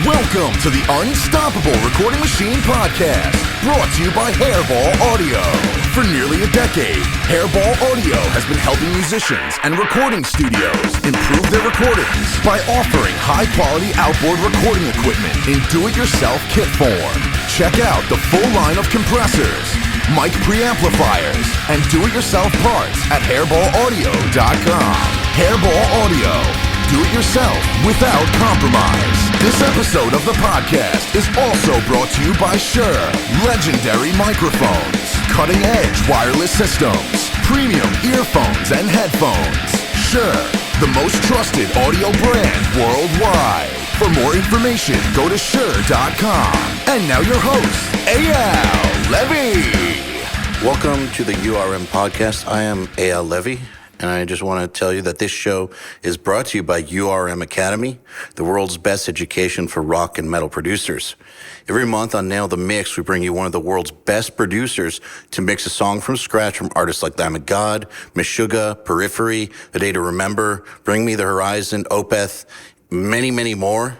Welcome to the Unstoppable Recording Machine Podcast, brought to you by Hairball Audio. For nearly a decade, Hairball Audio has been helping musicians and recording studios improve their recordings by offering high-quality outboard recording equipment in do-it-yourself kit form. Check out the full line of compressors, mic preamplifiers, and do-it-yourself parts at hairballaudio.com. Hairball Audio. Do it yourself without compromise. This episode of the podcast is also brought to you by Shure, legendary microphones, cutting-edge wireless systems, premium earphones and headphones. Shure, the most trusted audio brand worldwide. For more information, go to Shure.com. And now your host, EYAL Levy. Welcome to the URM Podcast. I am EYAL Levy. And I just want to tell you that this show is brought to you by URM Academy, the world's best education for rock and metal producers. Every month on Nail the Mix, we bring you one of the world's best producers to mix a song from scratch from artists like Lamb of God, Meshuggah, Periphery, A Day to Remember, Bring Me the Horizon, Opeth, many, many more.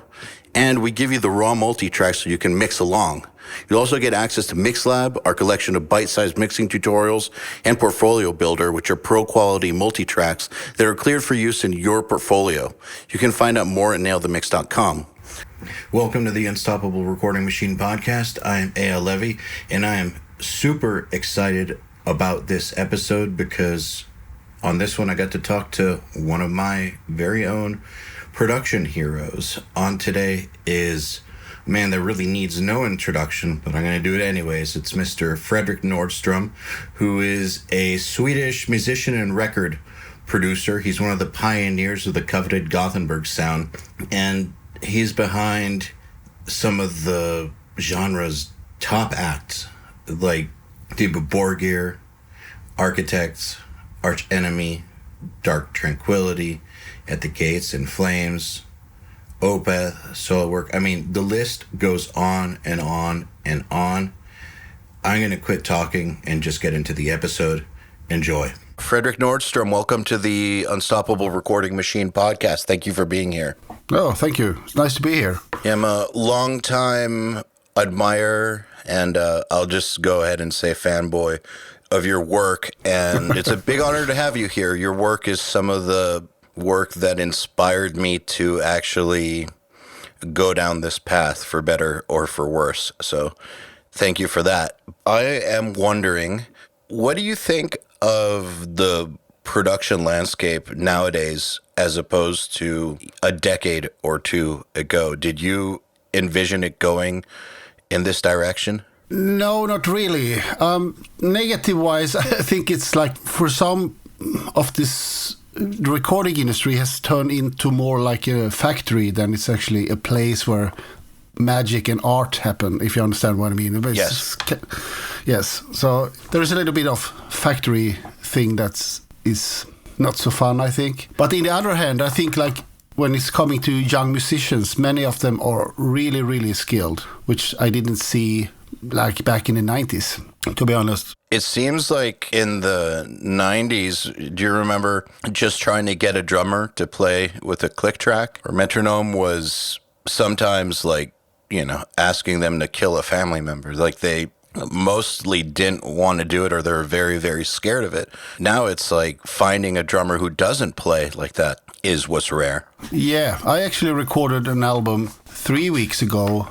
And we give you the raw multi-tracks so you can mix along. You'll also get access to MixLab, our collection of bite-sized mixing tutorials, and Portfolio Builder, which are pro-quality multi-tracks that are cleared for use in your portfolio. You can find out more at nailthemix.com. Welcome to the Unstoppable Recording Machine Podcast. I am EYAL Levy, and I am super excited about this episode because on this one I got to talk to one of my very own production heroes. On today is man that really needs no introduction, but I'm going to do it anyways. It's Mr. Fredrik Nordström, who is a Swedish musician and record producer. He's one of the pioneers of the coveted Gothenbug Sound, and he's behind some of the genre's top acts, like Dimmu Borgir, Architects, Arch Enemy, Dark Tranquillity, At the Gates, In Flames, Opeth, solo work. I mean, the list goes on and on and on. I'm going to quit talking and just get into the episode. Enjoy. Fredrik Nordström, welcome to the Unstoppable Recording Machine Podcast. Thank you for being here. Oh, thank you. It's nice to be here. I'm a longtime admirer, and I'll just go ahead and say fanboy of your work. And it's a big honor to have you here. Your work is some of the work that inspired me to actually go down this path, for better or for worse. So thank you for that. I am wondering, what do you think of the production landscape nowadays as opposed to a decade or two ago? Did you envision it going in this direction? No, not really. Negative-wise, I think it's like for some of this, the recording industry has turned into more like a factory than it's actually a place where magic and art happen, if you understand what I mean. Yes. Yes. So there is a little bit of factory thing that is not so fun, I think. But on the other hand, I think like when it's coming to young musicians, many of them are really, really skilled, which I didn't see like back in the 90s, to be honest. It seems like in the 90s, do you remember just trying to get a drummer to play with a click track or metronome was sometimes like, you know, asking them to kill a family member. Like they mostly didn't want to do it or they're very, very scared of it. Now it's like finding a drummer who doesn't play like that is what's rare. Yeah, I actually recorded an album 3 weeks ago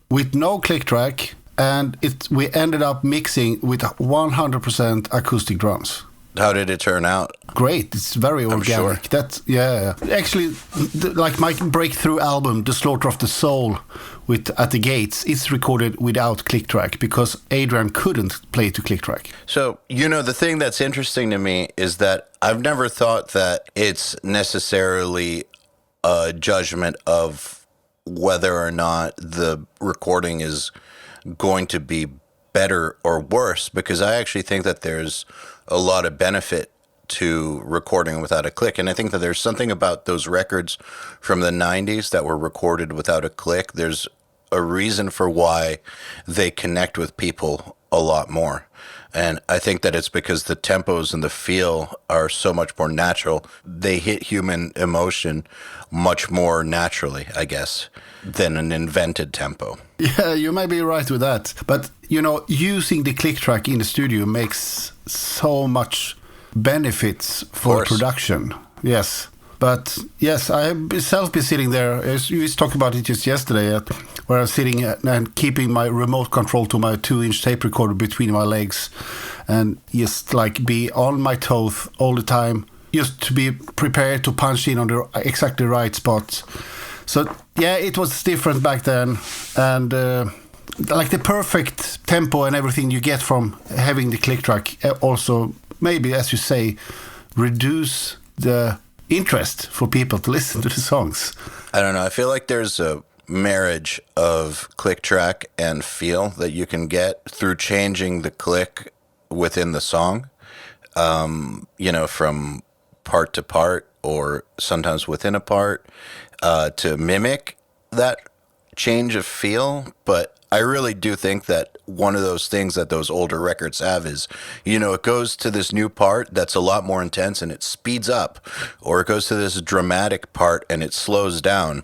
with no click track, and we ended up mixing with 100% acoustic drums. How did it turn out? Great. It's very organic. Sure. Actually, like my breakthrough album, The Slaughter of the Soul, with At the Gates, it's recorded without click track because Adrian couldn't play to click track. So, you know, the thing that's interesting to me is that I've never thought that it's necessarily a judgment of whether or not the recording is going to be better or worse, because I actually think that there's a lot of benefit to recording without a click. And I think that there's something about those records from the 90s that were recorded without a click. There's a reason for why they connect with people a lot more. And I think that it's because the tempos and the feel are so much more natural. They hit human emotion much more naturally, I guess, than an invented tempo. Yeah, you may be right with that. But, using the click track in the studio makes so much benefits for production. Yes. But yes, I myself been sitting there, as you talked about it just yesterday, where I'm sitting and keeping my remote control to my 2-inch tape recorder between my legs and just like be on my toes all the time, just to be prepared to punch in on the exactly right spot. So yeah, it was different back then. And like the perfect tempo and everything you get from having the click track also maybe, as you say, reduce the interest for people to listen to the songs. I don't know. I feel like there's a marriage of click track and feel that you can get through changing the click within the song, from part to part or sometimes within a part to mimic that change of feel. But I really do think that one of those things that those older records have is, it goes to this new part that's a lot more intense and it speeds up, or it goes to this dramatic part and it slows down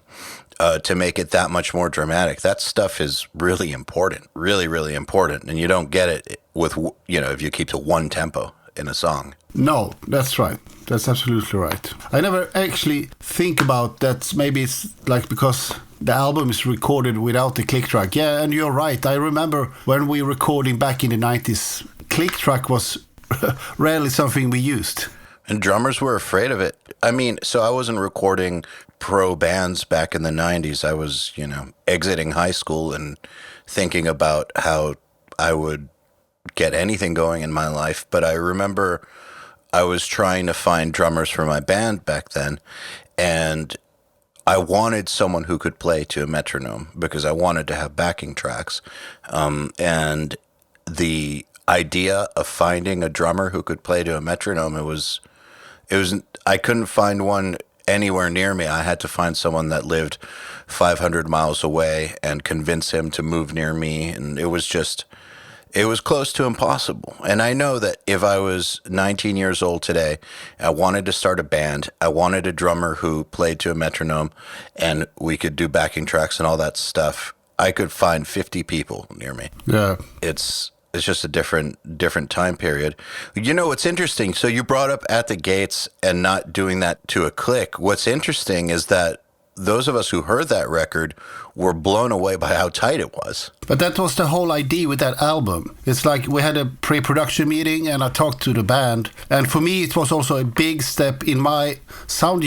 to make it that much more dramatic. That stuff is really important, really, really important. And you don't get it with, if you keep to one tempo in a song. No, that's right. That's absolutely right. I never actually think about that. Maybe it's like because the album is recorded without the click track. Yeah, and you're right. I remember when we were recording back in the 90s, click track was rarely something we used. And drummers were afraid of it. I mean, so I wasn't recording pro bands back in the 90s. I was, exiting high school and thinking about how I would get anything going in my life. But I remember I was trying to find drummers for my band back then, and I wanted someone who could play to a metronome because I wanted to have backing tracks. And the idea of finding a drummer who could play to a metronome, I couldn't find one anywhere near me. I had to find someone that lived 500 miles away and convince him to move near me. And it was close to impossible. And I know that if I was 19 years old today, I wanted to start a band, I wanted a drummer who played to a metronome, and we could do backing tracks and all that stuff, I could find 50 people near me. Yeah. It's just a different time period. What's interesting, so you brought up At the Gates and not doing that to a click. What's interesting is that those of us who heard that record were blown away by how tight it was. But that was the whole idea with that album. It's like we had a pre-production meeting and I talked to the band. And for me, it was also a big step in my sound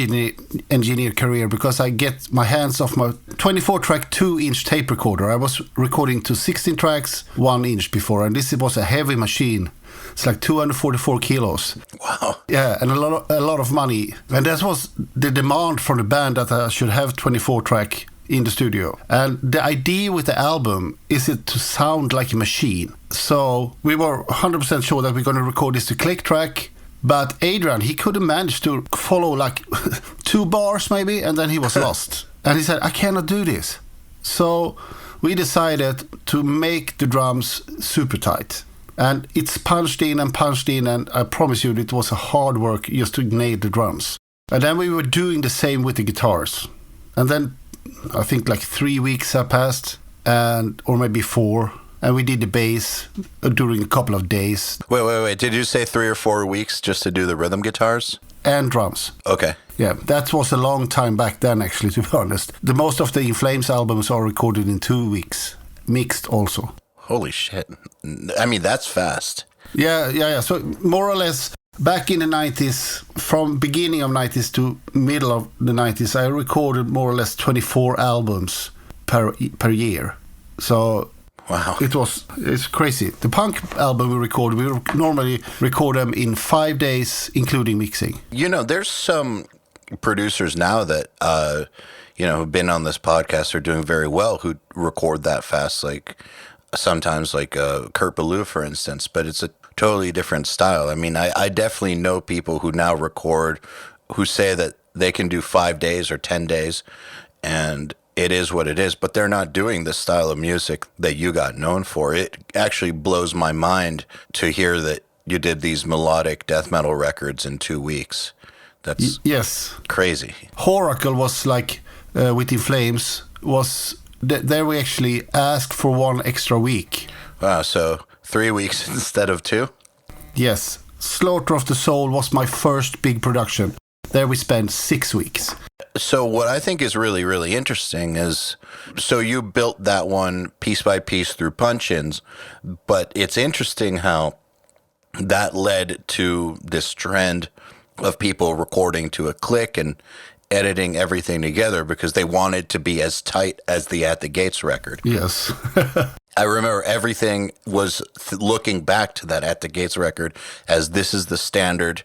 engineer career because I get my hands off my 24-track 2-inch tape recorder. I was recording to 16 tracks, 1-inch before, and this was a heavy machine. It's like 244 kilos. Wow. Yeah, and a lot of money. And that was the demand from the band that I should have 24-track in the studio. And the idea with the album is it to sound like a machine. So we were 100% sure that we're going to record this to click track. But Adrian, he couldn't manage to follow like 2 bars maybe, and then he was lost. And he said, I cannot do this. So we decided to make the drums super tight. And it's punched in, and I promise you it was a hard work just to nail the drums. And then we were doing the same with the guitars. And then I think like 3 weeks have passed, or maybe 4, and we did the bass during a couple of days. Wait. Did you say 3 or 4 weeks just to do the rhythm guitars? And drums. Okay. Yeah, that was a long time back then, actually, to be honest. The most of the In Flames albums are recorded in 2 weeks, mixed also. Holy shit. I mean, that's fast. Yeah. So more or less back in the 90s, from beginning of 90s to middle of the 90s, I recorded more or less 24 albums per year. So wow, it's crazy. The punk album we normally record them in 5 days, including mixing. There's some producers now that who've been on this podcast are doing very well who record that fast, like sometimes like Kurt Ballou, for instance, but it's a totally different style. I mean, I definitely know people who now record who say that they can do 5 days or 10 days, and it is what it is, but they're not doing the style of music that you got known for. It actually blows my mind to hear that you did these melodic death metal records in 2 weeks. That's yes, crazy. Horacle was like with In Flames was there we actually asked for 1 extra week. Wow, so 3 weeks instead of 2? Yes, Slaughter of the Soul was my first big production. There we spent 6 weeks. So what I think is really, really interesting is, so you built that one piece by piece through punch-ins, but it's interesting how that led to this trend of people recording to a click and editing everything together because they wanted to be as tight as the At the Gates record. Yes. I remember everything was looking back to that At the Gates record as this is the standard.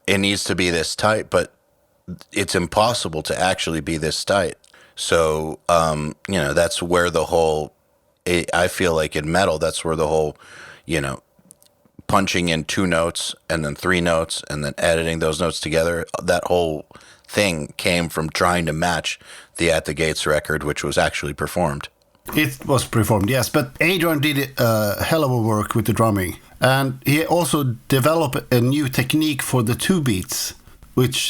It needs to be this tight, but it's impossible to actually be this tight. So, that's where the whole, I feel like in metal, that's where the whole, punching in 2 notes and then 3 notes and then editing those notes together, that whole thing came from trying to match the At the Gates record, which was actually performed. It was performed, yes, but Adrian did a hell of a work with the drumming. And he also developed a new technique for the 2 beats, which,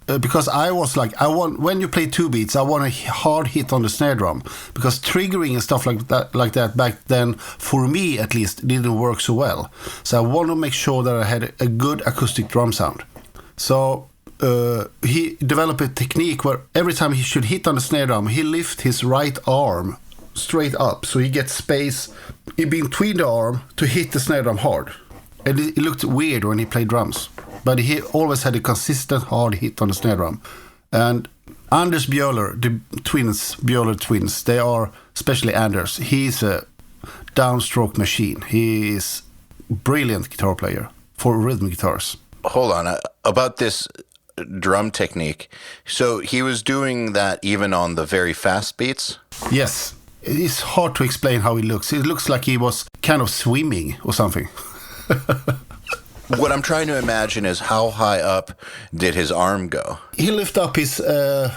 because I was like, when you play 2 beats, I want a hard hit on the snare drum, because triggering and stuff like that back then, for me at least, didn't work so well. So I want to make sure that I had a good acoustic drum sound. So he developed a technique where every time he should hit on the snare drum, he lift his right arm straight up, so he gets space in between the arm to hit the snare drum hard. And it looked weird when he played drums, but he always had a consistent hard hit on the snare drum. And Anders Bjöller, the Bjöller twins, they are, especially Anders, he's a downstroke machine. He is a brilliant guitar player for rhythm guitars. Hold on, about this drum technique. So he was doing that even on the very fast beats? Yes. It's hard to explain how he looks. It looks like he was kind of swimming or something. What I'm trying to imagine is how high up did his arm go? He lifted up his,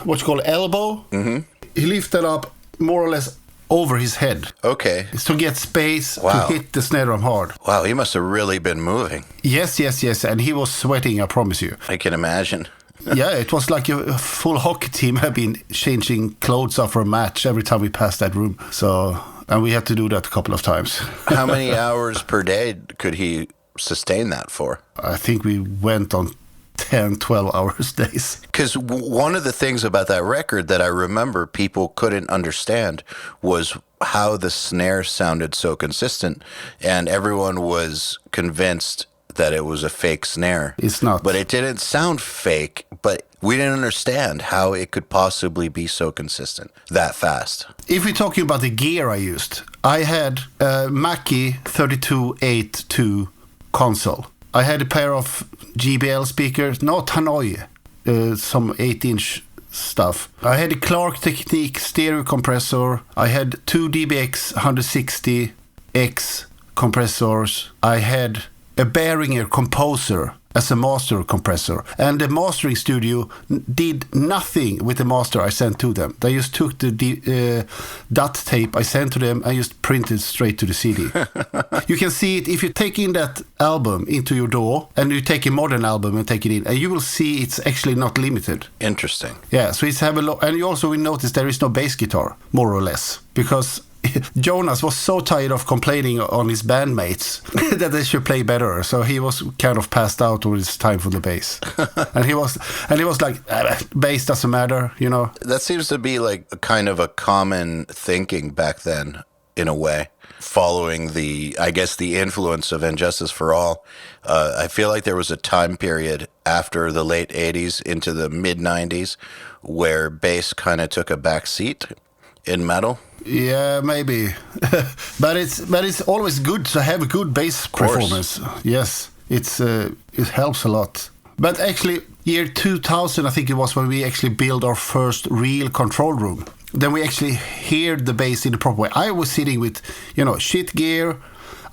what you call elbow. Mm-hmm. He lifted up more or less over his head. Okay. To get space to hit the snare drum hard. Wow, he must have really been moving. Yes. And he was sweating, I promise you. I can imagine. Yeah, it was like a full hockey team had been changing clothes after a match every time we passed that room. So, and we had to do that a couple of times. How many hours per day could he sustain that for? I think we went on 10, 12 hours days. Because one of the things about that record that I remember people couldn't understand was how the snare sounded so consistent, and everyone was convinced that it was a fake snare. It's not. But it didn't sound fake, but we didn't understand how it could possibly be so consistent that fast. If we're talking about the gear I used, I had a Mackie 3282 console. I had a pair of GBL speakers, no Tannoy, some 8-inch stuff. I had a Clark Technique stereo compressor. I had 2 DBX 160X compressors. I had a Behringer Composer as a master compressor. And the mastering studio did nothing with the master I sent to them. They just took the DAT tape I sent to them and just printed straight to the CD. You can see it if you take in that album into your DAW and you take a modern album and take it in, and you will see it's actually not limited. Interesting. Yeah, so it's have a lot. And you also will notice there is no bass guitar, more or less, because Jonas was so tired of complaining on his bandmates that they should play better, so he was kind of passed out when it's time for the bass. and he was like, bass doesn't matter, you know. That seems to be like a kind of a common thinking back then, in a way, following the influence of Injustice for All. I feel like there was a time period after the late 80s into the mid 90s where bass kind of took a back seat in metal. Yeah, maybe. but it's always good to have a good bass performance. Yes, it helps a lot. But actually, year 2000, I think it was when we actually built our first real control room. Then we actually heard the bass in the proper way. I was sitting with, shit gear.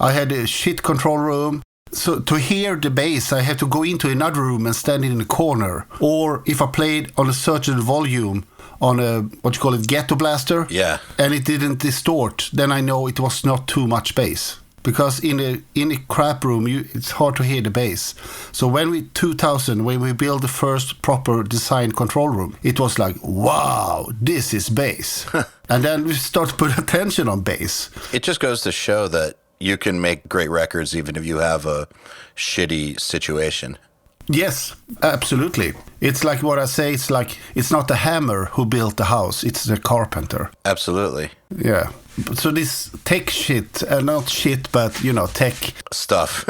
I had a shit control room. So to hear the bass, I had to go into another room and stand in the corner. Or if I played on a certain volume on a, what you call it, ghetto blaster. Yeah. And it didn't distort, then I know it was not too much bass. Because in a crap room, it's hard to hear the bass. So when we built the first proper design control room, it was like, wow, this is bass. And then we start to put attention on bass. It just goes to show that you can make great records even if you have a shitty situation. Yes, absolutely. It's like what I say, it's not the hammer who built the house, it's the carpenter. Absolutely. Yeah. So this tech shit, not shit, but, tech stuff.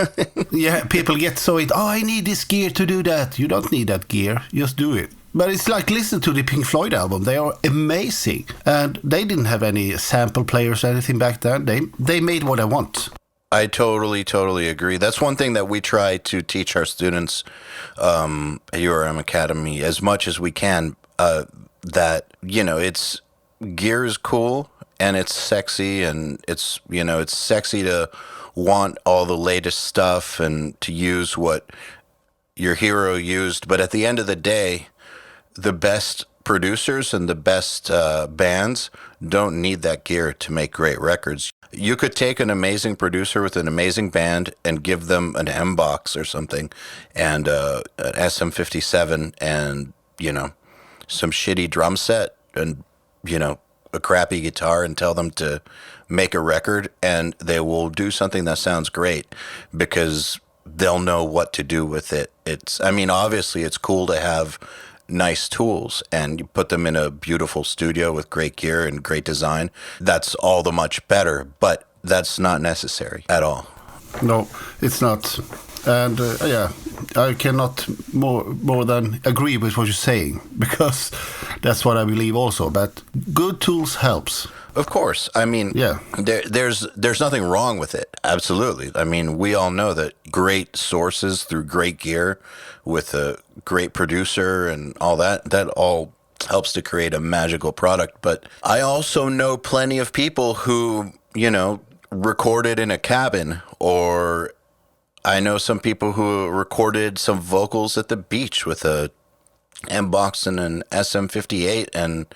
Yeah, people get so I need this gear to do that. You don't need that gear, just do it. But it's like, listen to the Pink Floyd album. They are amazing. And they didn't have any sample players or anything back then. They made what I want. I totally agree. That's one thing that we try to teach our students at URM Academy as much as we can, that, it's gear is cool and it's sexy, and it's sexy to want all the latest stuff and to use what your hero used. But at the end of the day, the best producers and the best bands don't need that gear to make great records. You could take an amazing producer with an amazing band and give them an M box or something, and an SM57, and some shitty drum set, and a crappy guitar, and tell them to make a record, and they will do something that sounds great because they'll know what to do with it. Obviously it's cool to have nice tools and you put them in a beautiful studio with great gear and great design. That's all the much better, but that's not necessary at all. No, it's not. And I cannot more than agree with what you're saying, because that's what I believe also. But good tools helps. Of course. There's nothing wrong with it. Absolutely. We all know that great sources through great gear with a great producer and all that all helps to create a magical product. But I also know plenty of people who, recorded in a cabin, or I know some people who recorded some vocals at the beach with a M-Box and an SM58, and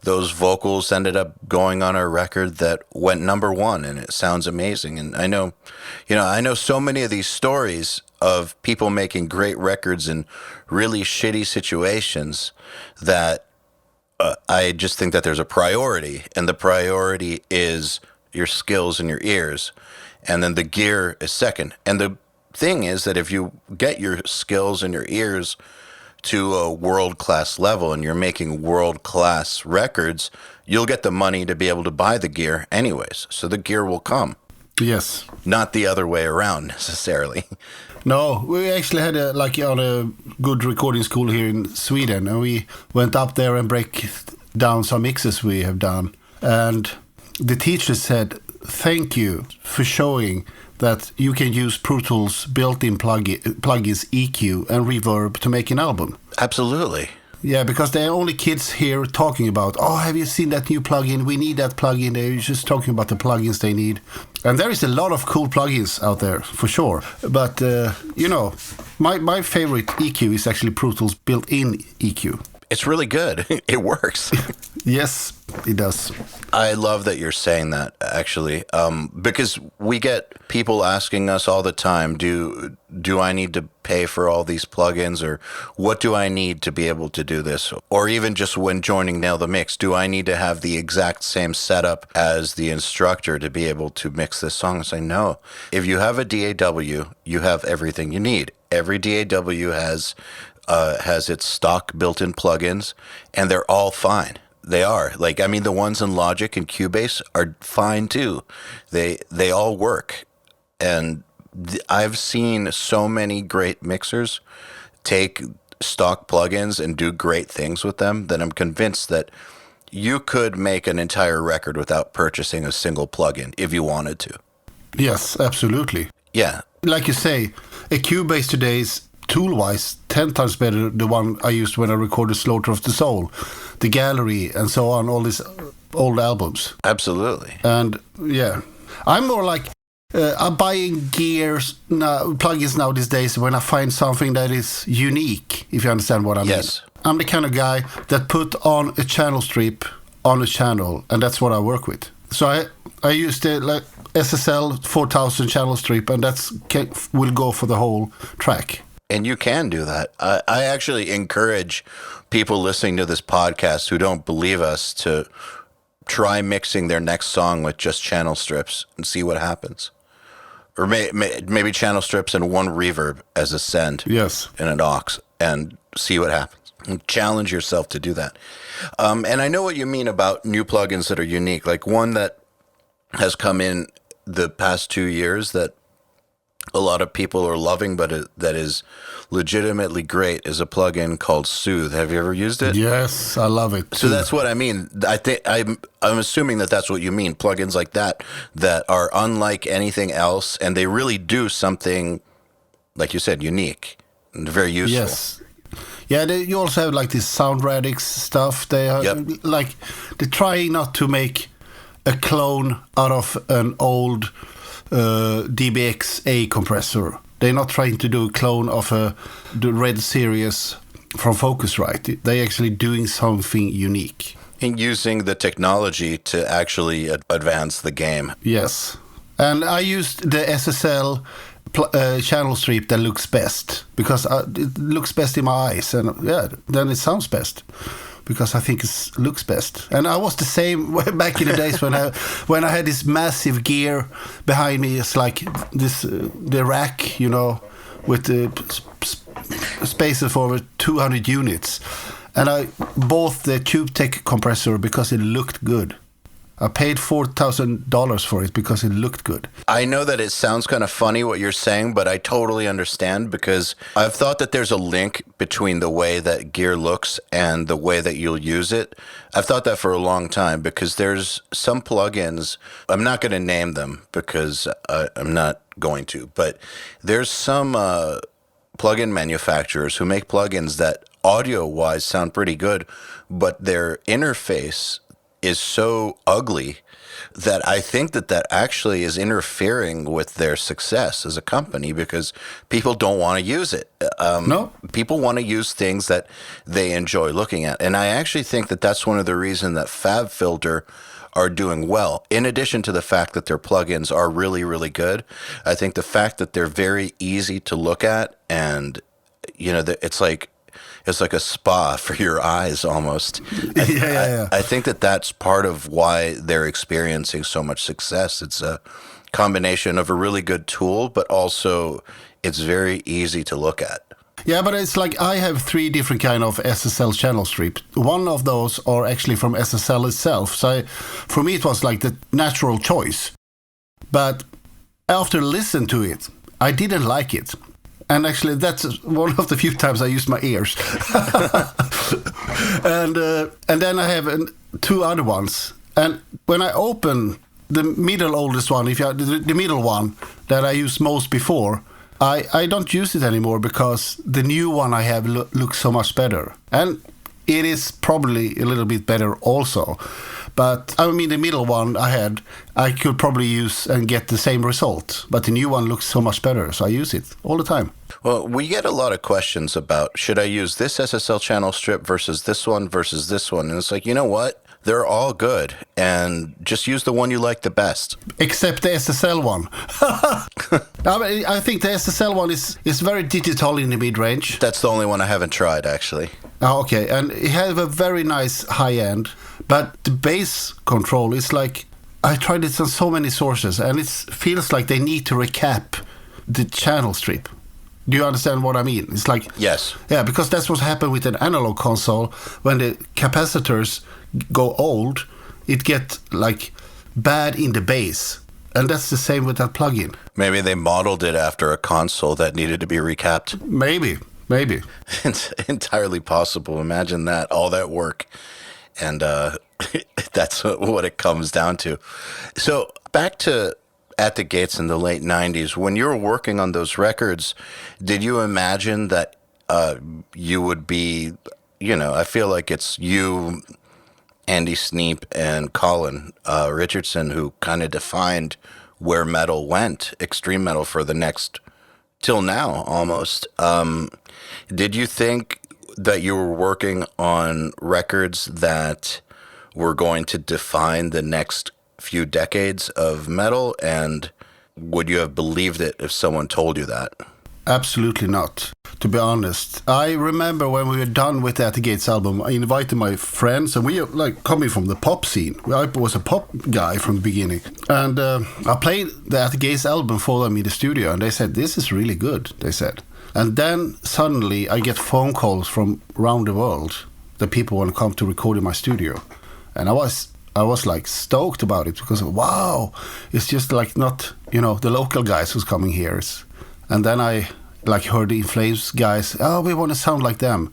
those vocals ended up going on a record that went #1, and it sounds amazing. And I know so many of these stories of people making great records in really shitty situations that I just think that there's a priority, and the priority is your skills and your ears, and then the gear is second. And the thing is that if you get your skills and your ears to a world-class level and you're making world-class records, you'll get the money to be able to buy the gear anyways. So the gear will come. Yes. Not the other way around necessarily. No, we actually had on a good recording school here in Sweden, and we went up there and break down some mixes we have done. And the teacher said, thank you for showing that you can use Pro Tools built-in plugins, EQ, and reverb to make an album. Absolutely. Yeah, because there are only kids here talking about, have you seen that new plugin? We need that plugin. They're just talking about the plugins they need. And there is a lot of cool plugins out there, for sure. But, my favorite EQ is actually Pro Tools built-in EQ. It's really good. It works. Yes, it does. I love that you're saying that, actually, because we get people asking us all the time, do I need to pay for all these plugins, or what do I need to be able to do this? Or even just when joining Nail the Mix, do I need to have the exact same setup as the instructor to be able to mix this song? I say, no. If you have a DAW, you have everything you need. Every DAW has its stock built-in plugins, and they're all fine. They are. The ones in Logic and Cubase are fine too. They all work. And I've seen so many great mixers take stock plugins and do great things with them that I'm convinced that you could make an entire record without purchasing a single plugin if you wanted to. Yes, absolutely. Yeah. Like you say, a Cubase today is tool-wise 10 times better the one I used when I recorded Slaughter of the Soul, The Gallery, and so on, all these old albums. Absolutely. And yeah, I'm more like I'm buying plugins now these days when I find something that is unique, if you understand what I mean. Yes. I'm the kind of guy that put on a channel strip on a channel, and that's what I work with. So I use the SSL 4000 channel strip, and will go for the whole track. And you can do that. I actually encourage people listening to this podcast who don't believe us to try mixing their next song with just channel strips and see what happens. Or maybe channel strips and one reverb as a send. Yes. And an aux, and see what happens. And challenge yourself to do that. And I know what you mean about new plugins that are unique. Like one that has come in the past 2 years that a lot of people are loving, but that is legitimately great, is a plugin called Soothe. Have you ever used it? Yes, I love it. So that's what I mean. I think I'm assuming that that's what you mean. Plugins like that are unlike anything else, and they really do something, like you said, unique and very useful. Yes. Yeah, you also have like this Sound Radix stuff. They are they're trying not to make a clone out of an old DBX-A compressor. They're not trying to do a clone of the Red series from Focusrite. They're actually doing something unique. And using the technology to actually advance the game. Yes. And I used the SSL channel strip that looks best, because it looks best in my eyes. And then it sounds best, because I think it looks best. And I was the same back in the days when I had this massive gear behind me. It's like the rack, with the spaces for over 200 units. And I bought the CubeTech compressor because it looked good. I paid $4,000 for it because it looked good. I know that it sounds kind of funny what you're saying, but I totally understand, because I've thought that there's a link between the way that gear looks and the way that you'll use it. I've thought that for a long time, because there's some plugins, I'm not going to name them because I'm not going to, but there's some plugin manufacturers who make plugins that audio-wise sound pretty good, but their interface is so ugly that I think that actually is interfering with their success as a company, because people don't want to use it. No. People want to use things that they enjoy looking at. And I actually think that that's one of the reasons that FabFilter are doing well. In addition to the fact that their plugins are really, really good, I think the fact that they're very easy to look at, and it's like a spa for your eyes almost. I think that that's part of why they're experiencing so much success. It's a combination of a really good tool, but also it's very easy to look at. Yeah, but it's like I have 3 different kind of SSL channel strips. One of those are actually from SSL itself. So for me, it was like the natural choice. But after listening to it, I didn't like it. And actually, that's one of the few times I used my ears. and then I have 2 other ones. And when I open the middle oldest one, the middle one that I used most before, I don't use it anymore, because the new one I have looks so much better. And it is probably a little bit better also. But I mean, the middle one I could probably use and get the same result. But the new one looks so much better, so I use it all the time. Well, we get a lot of questions about, should I use this SSL channel strip versus this one versus this one? And it's like, you know what? They're all good, and just use the one you like the best. Except the SSL one. I think the SSL one is very digital in the mid-range. That's the only one I haven't tried, actually. Oh, okay, and it has a very nice high end, but the bass control is like, I tried it on so many sources, and it feels like they need to recap the channel strip. Do you understand what I mean? It's like... Yes. Yeah, because that's what happened with an analog console. When the capacitors go old, it gets like bad in the bass. And that's the same with that plugin. Maybe they modeled it after a console that needed to be recapped. Maybe. It's entirely possible. Imagine that, all that work. And that's what it comes down to. So back to At the Gates in the late 90s, when you were working on those records, did you imagine that you would be, I feel like it's you, Andy Sneap, and Colin Richardson who kind of defined where metal went, extreme metal, for the next, till now almost. Did you think that you were working on records that were going to define the next few decades of metal? And would you have believed it if someone told you that? Absolutely not, to be honest. I remember when we were done with the At the Gates album, I invited my friends, and we are like coming from the pop scene. I was a pop guy from the beginning. And I played the At the Gates album for them in the studio, and they said, "This is really good," they said. And then suddenly I get phone calls from around the world that people want to come to record in my studio. And I was like stoked about it because, wow, it's just like not, the local guys who's coming here. And then I like heard the In Flames guys, "Oh, we want to sound like them."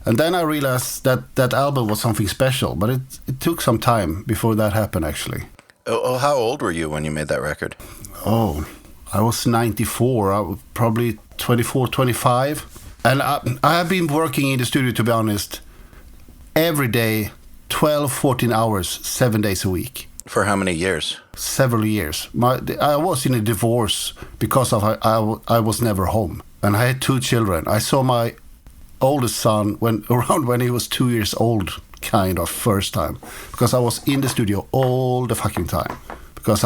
And then I realized that that album was something special, but it took some time before that happened, actually. Oh, how old were you when you made that record? Oh, I was 94. I was probably 24, 25. And I have been working in the studio, to be honest, every day, 12, 14 hours, 7 days a week. For how many years? Several years. I was in a divorce because of I was never home. And I had 2 children. I saw my oldest son around when he was 2 years old, kind of, first time. Because I was in the studio all the fucking time. Because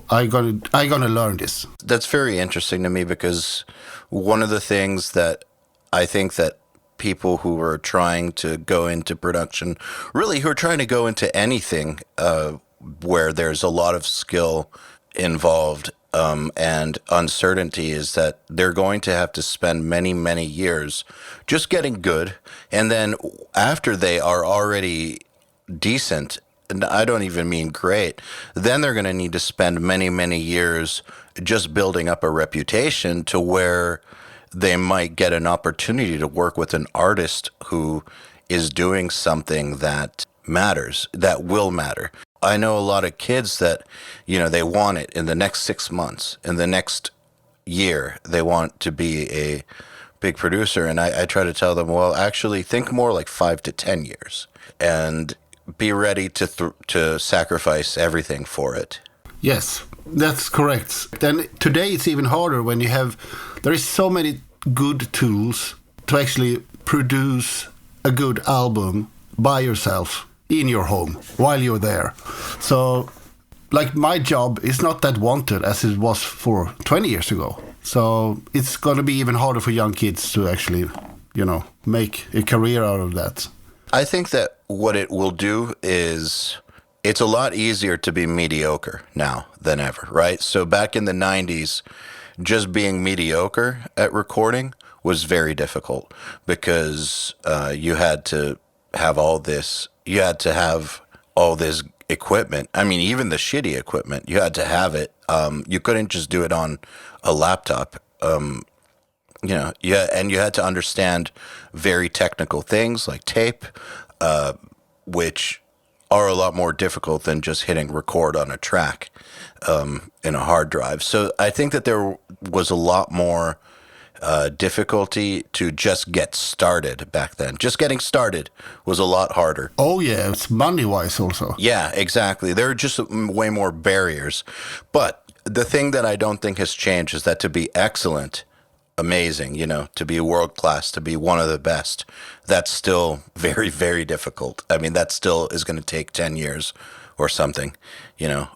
I gonna learn this. That's very interesting to me, because one of the things that I think that people who are trying to go into production, really who are trying to go into anything where there's a lot of skill involved and uncertainty, is that they're going to have to spend many, many years just getting good. And then after they are already decent, and I don't even mean great, then they're going to need to spend many, many years just building up a reputation to where they might get an opportunity to work with an artist who is doing something that matters, that will matter. I know a lot of kids that, they want it in the next 6 months, in the next year, they want to be a big producer. And I try to tell them, well, actually think more like 5 to 10 years and be ready to sacrifice everything for it. Yes, that's correct. Then today it's even harder when there is so many good tools to actually produce a good album by yourself in your home while you're there. So like my job is not that wanted as it was for 20 years ago. So it's going to be even harder for young kids to actually, make a career out of that. I think that what it will do is it's a lot easier to be mediocre now than ever, right? So back in the 90s, just being mediocre at recording was very difficult because you had to have all this equipment. I mean, even the shitty equipment, you had to have it. You couldn't just do it on a laptop. And you had to understand very technical things like tape, which are a lot more difficult than just hitting record on a track in a hard drive. So I think that there was a lot more difficulty to just get started back then. Just getting started was a lot harder. Oh, yeah, it's money-wise also. Yeah, exactly. There are just way more barriers. But the thing that I don't think has changed is that to be excellent, amazing, to be world-class, to be one of the best, that's still very, very difficult. I mean, that still is going to take 10 years or something,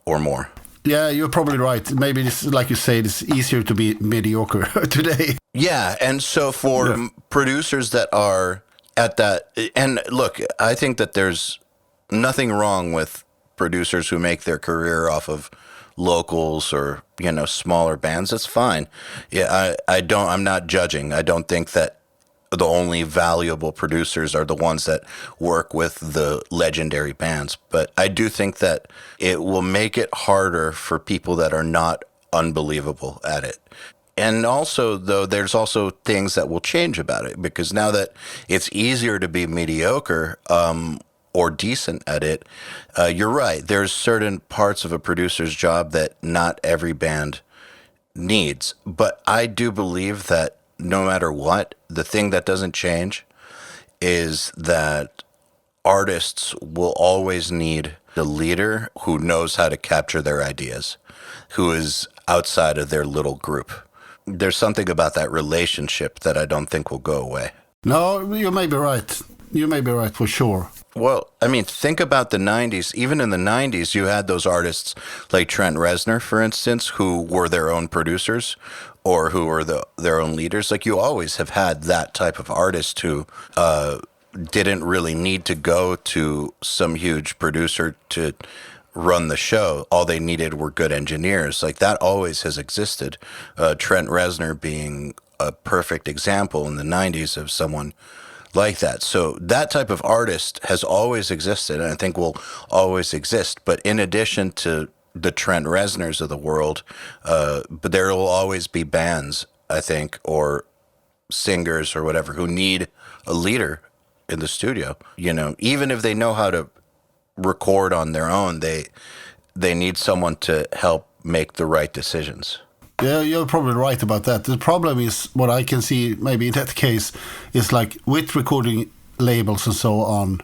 or more. Yeah, you're probably right. Maybe it's, like you say, it's easier to be mediocre today. Yeah, and so for producers that are at that, and look, I think that there's nothing wrong with producers who make their career off of locals or, smaller bands. That's fine. Yeah, I'm not judging. I don't think that the only valuable producers are the ones that work with the legendary bands. But I do think that it will make it harder for people that are not unbelievable at it. And also, though, there's also things that will change about it, because now that it's easier to be mediocre or decent at it, you're right. There's certain parts of a producer's job that not every band needs. But I do believe that no matter what, the thing that doesn't change is that artists will always need a leader who knows how to capture their ideas, who is outside of their little group. There's something about that relationship that I don't think will go away. No, you may be right. You may be right for sure. Well, I mean, think about the 90s. Even in the 90s, you had those artists like Trent Reznor, for instance, who were their own producers or who were their own leaders. Like, you always have had that type of artist who didn't really need to go to some huge producer to run the show. All they needed were good engineers. Like, that always has existed. Trent Reznor being a perfect example in the 90s of someone like that. So that type of artist has always existed, and I think will always exist. But in addition to the Trent Reznors of the world, but there will always be bands, I think, or singers or whatever, who need a leader in the studio. You know, even if they know how to record on their own, they need someone to help make the right decisions. Yeah, you're probably right about that. The problem is, what I can see maybe in that case is like with recording labels and so on,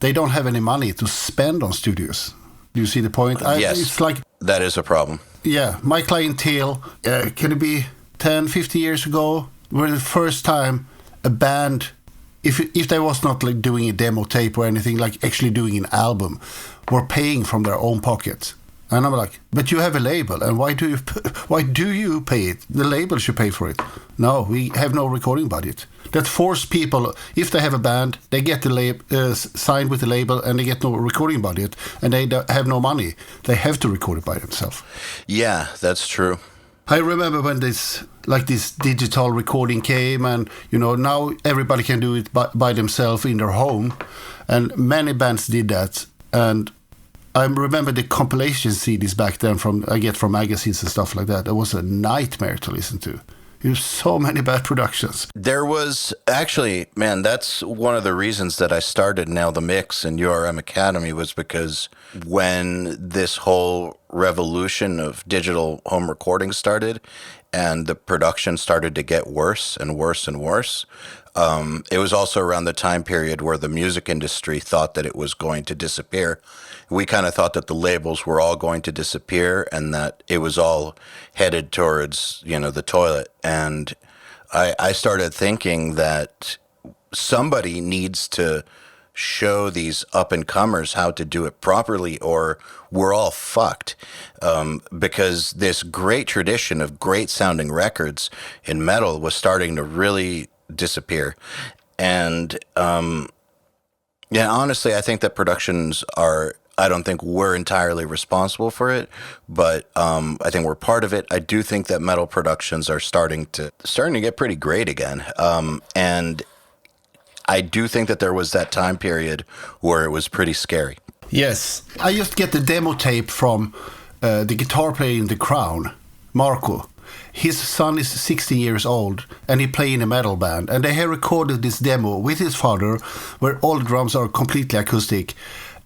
they don't have any money to spend on studios. Do you see the point? Yes, it's like, that is a problem. Yeah, my clientele, can it be 10, 50 years ago, were the first time a band, if they was not like doing a demo tape or anything, like actually doing an album, were paying from their own pockets. And I'm like, but you have a label, and why do you pay it? The label should pay for it. No, we have no recording budget. That force people, if they have a band, they get the signed with the label, and they get no recording budget, and they have no money. They have to record it by themselves. Yeah, that's true. I remember when this digital recording came, and now everybody can do it by themselves in their home, and many bands did that. And I remember the compilation CDs back then from magazines and stuff like that. It was a nightmare to listen to. There's so many bad productions. There was actually, man, that's one of the reasons that I started Nail the Mix and URM Academy, was because when this whole revolution of digital home recording started and the production started to get worse and worse and worse, it was also around the time period where the music industry thought that it was going to disappear. We kind of thought that the labels were all going to disappear and that it was all headed towards, the toilet. And I started thinking that somebody needs to show these up-and-comers how to do it properly, or we're all fucked. Because this great tradition of great-sounding records in metal was starting to really disappear. And honestly, I think that productions I don't think we're entirely responsible for it, but I think we're part of it. I do think that metal productions are starting to get pretty great again. And I do think that there was that time period where it was pretty scary. Yes. I just get the demo tape from the guitar player in The Crown, Marco. His son is 16 years old, and he plays in a metal band. And they have recorded this demo with his father, where all the drums are completely acoustic.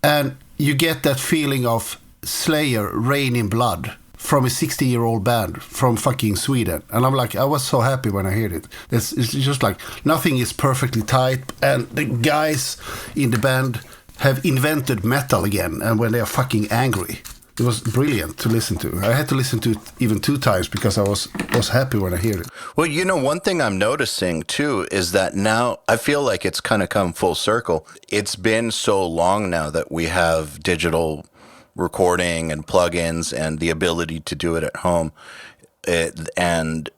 And you get that feeling of Slayer, Rain in Blood, from a 16-year-old band from fucking Sweden. And I'm like, I was so happy when I heard it. It's just like, nothing is perfectly tight, and the guys in the band have invented metal again, and when they are fucking angry. It was brilliant to listen to. I had to listen to it even 2 times because I was happy when I heard it. Well, one thing I'm noticing too is that now I feel like it's kind of come full circle. It's been so long now that we have digital recording and plugins and the ability to do it at home. And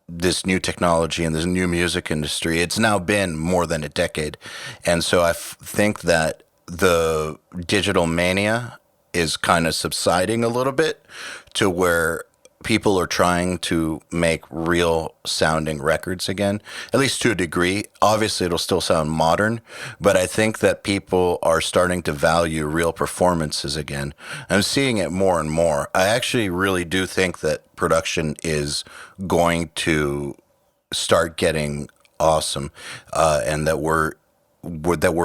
this new technology and this new music industry, it's now been more than a decade. And so I think that the digital mania is kind of subsiding a little bit to where people are trying to make real sounding records again, at least to a degree. Obviously, it'll still sound modern, but I think that people are starting to value real performances again. I'm seeing it more and more. I actually really do think that production is going to start getting awesome, and that we're